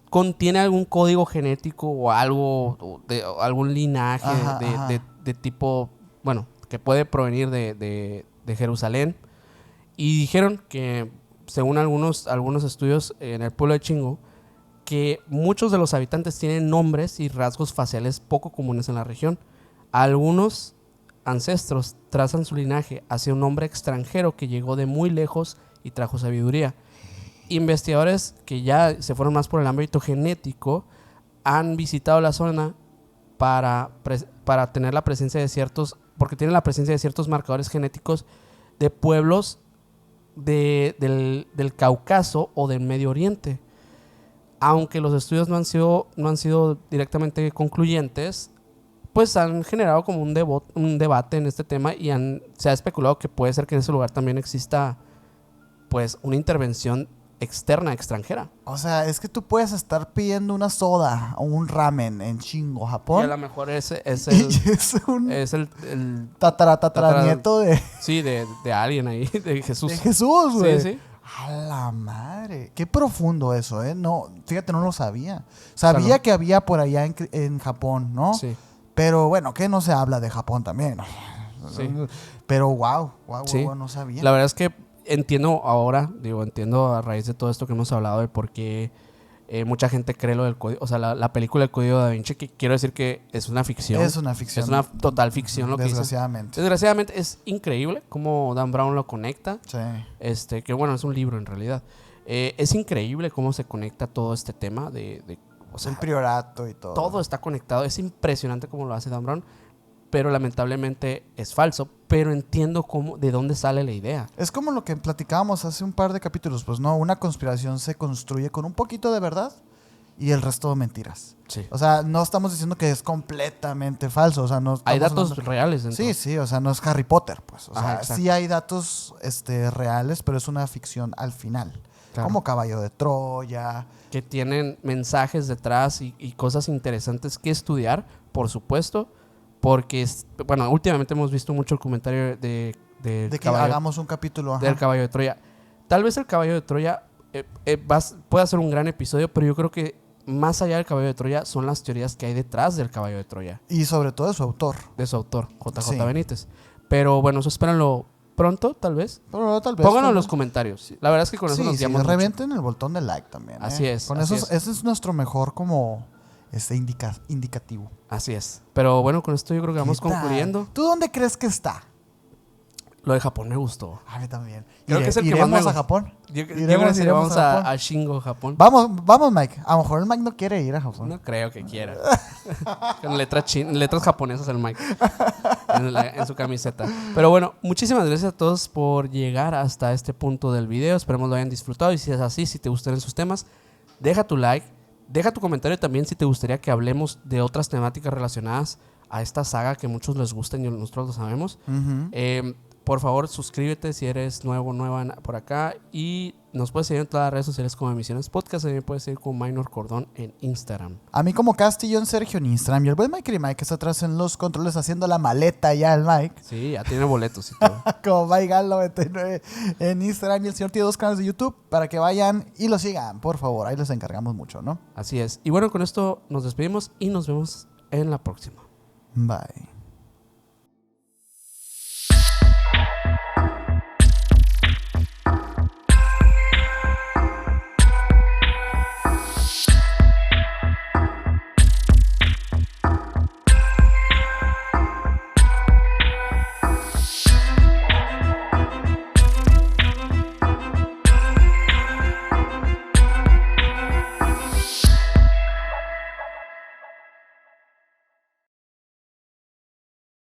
contiene algún código genético o algo, o algún linaje de tipo, bueno, que puede provenir de Jerusalén. Y dijeron que, según algunos estudios en el pueblo de Shingo, que muchos de los habitantes tienen nombres y rasgos faciales poco comunes en la región. Algunos ancestros trazan su linaje hacia un hombre extranjero que llegó de muy lejos y trajo sabiduría. Investigadores que ya se fueron más por el ámbito genético han visitado la zona para tener la presencia de porque tienen la presencia de ciertos marcadores genéticos de pueblos del Cáucaso o del Medio Oriente. Aunque los estudios no han sido directamente concluyentes, pues han generado como un debate en este tema y se ha especulado que puede ser que en ese lugar también exista pues una intervención externa, extranjera. O sea, es que tú puedes estar pidiendo una soda o un ramen en Shingo, Japón. Y a lo mejor es el tataranieto de... Sí, de alguien ahí, de Jesús. De Jesús, güey. Sí, sí. A la madre. Qué profundo eso, ¿eh? No, fíjate, no lo sabía. Sabía que había por allá en Japón, ¿no? Sí. Pero bueno, que no se habla de Japón también. Sí. Pero wow, sí. No sabía. La verdad es que entiendo a raíz de todo esto que hemos hablado de por qué mucha gente cree lo del código, o sea, la película del Código Da Vinci, que quiero decir que es una ficción. Es una ficción. Es una total ficción lo que Desgraciadamente. Desgraciadamente es increíble cómo Dan Brown lo conecta. Sí. Que bueno, es un libro en realidad. Es increíble cómo se conecta todo este tema o sea, el priorato y todo. Todo está conectado. Es impresionante cómo lo hace Dan Brown. Pero lamentablemente es falso. Pero entiendo de dónde sale la idea. Es como lo que platicábamos hace un par de capítulos. Pues no, una conspiración se construye con un poquito de verdad y el resto de mentiras. Sí. O sea, no estamos diciendo que es completamente falso. O sea, no hay datos reales dentro. Sí, o sea, no es Harry Potter, pues. O sea, exacto. Sí hay datos reales, pero es una ficción al final. Claro. Como Caballo de Troya. Que tienen mensajes detrás y cosas interesantes que estudiar, por supuesto. Porque, bueno, últimamente hemos visto mucho el comentario de que hagamos un capítulo del Caballo de Troya. Tal vez el Caballo de Troya pueda ser un gran episodio, pero yo creo que más allá del Caballo de Troya son las teorías que hay detrás del Caballo de Troya. Y sobre todo de su autor. JJ Benítez. Pero bueno, eso espérenlo pronto, tal vez. Pero tal vez. Pónganlo en los comentarios. La verdad es que con eso nos guiamos mucho. Revienten el botón de like también. Así es. Con eso, ese es nuestro mejor como indicativo. Así es. Pero bueno, con esto yo creo que vamos concluyendo. ¿Tú dónde crees que está? Lo de Japón me gustó. A mí también. Creo que es el que más me gusta. ¿Iremos a Japón? Yo creo que vamos a Shingo, Japón. Vamos, Mike. A lo mejor el Mike no quiere ir a Japón. No creo que quiera. Con letras japonesas el Mike en su camiseta. Pero bueno, muchísimas gracias a todos por llegar hasta este punto del video. Esperemos lo hayan disfrutado. Y si es así, si te gustan esos temas, deja tu like. Deja tu comentario también si te gustaría que hablemos de otras temáticas relacionadas a esta saga que a muchos les gusta y nosotros lo sabemos. Uh-huh. Por favor, suscríbete si eres nueva por acá. Y nos puedes seguir en todas las redes sociales como Emisiones Podcast. También puedes seguir como Minor Cordón en Instagram. A mí como Castillón Sergio en Instagram. Y el buen Mike y Mike está atrás en los controles haciendo la maleta ya el Mike. Sí, ya tiene boletos y todo. Como MikeGal99 en Instagram. Y el señor tiene 2 canales de YouTube para que vayan y lo sigan. Por favor, ahí les encargamos mucho, ¿no? Así es. Y bueno, con esto nos despedimos y nos vemos en la próxima. Bye.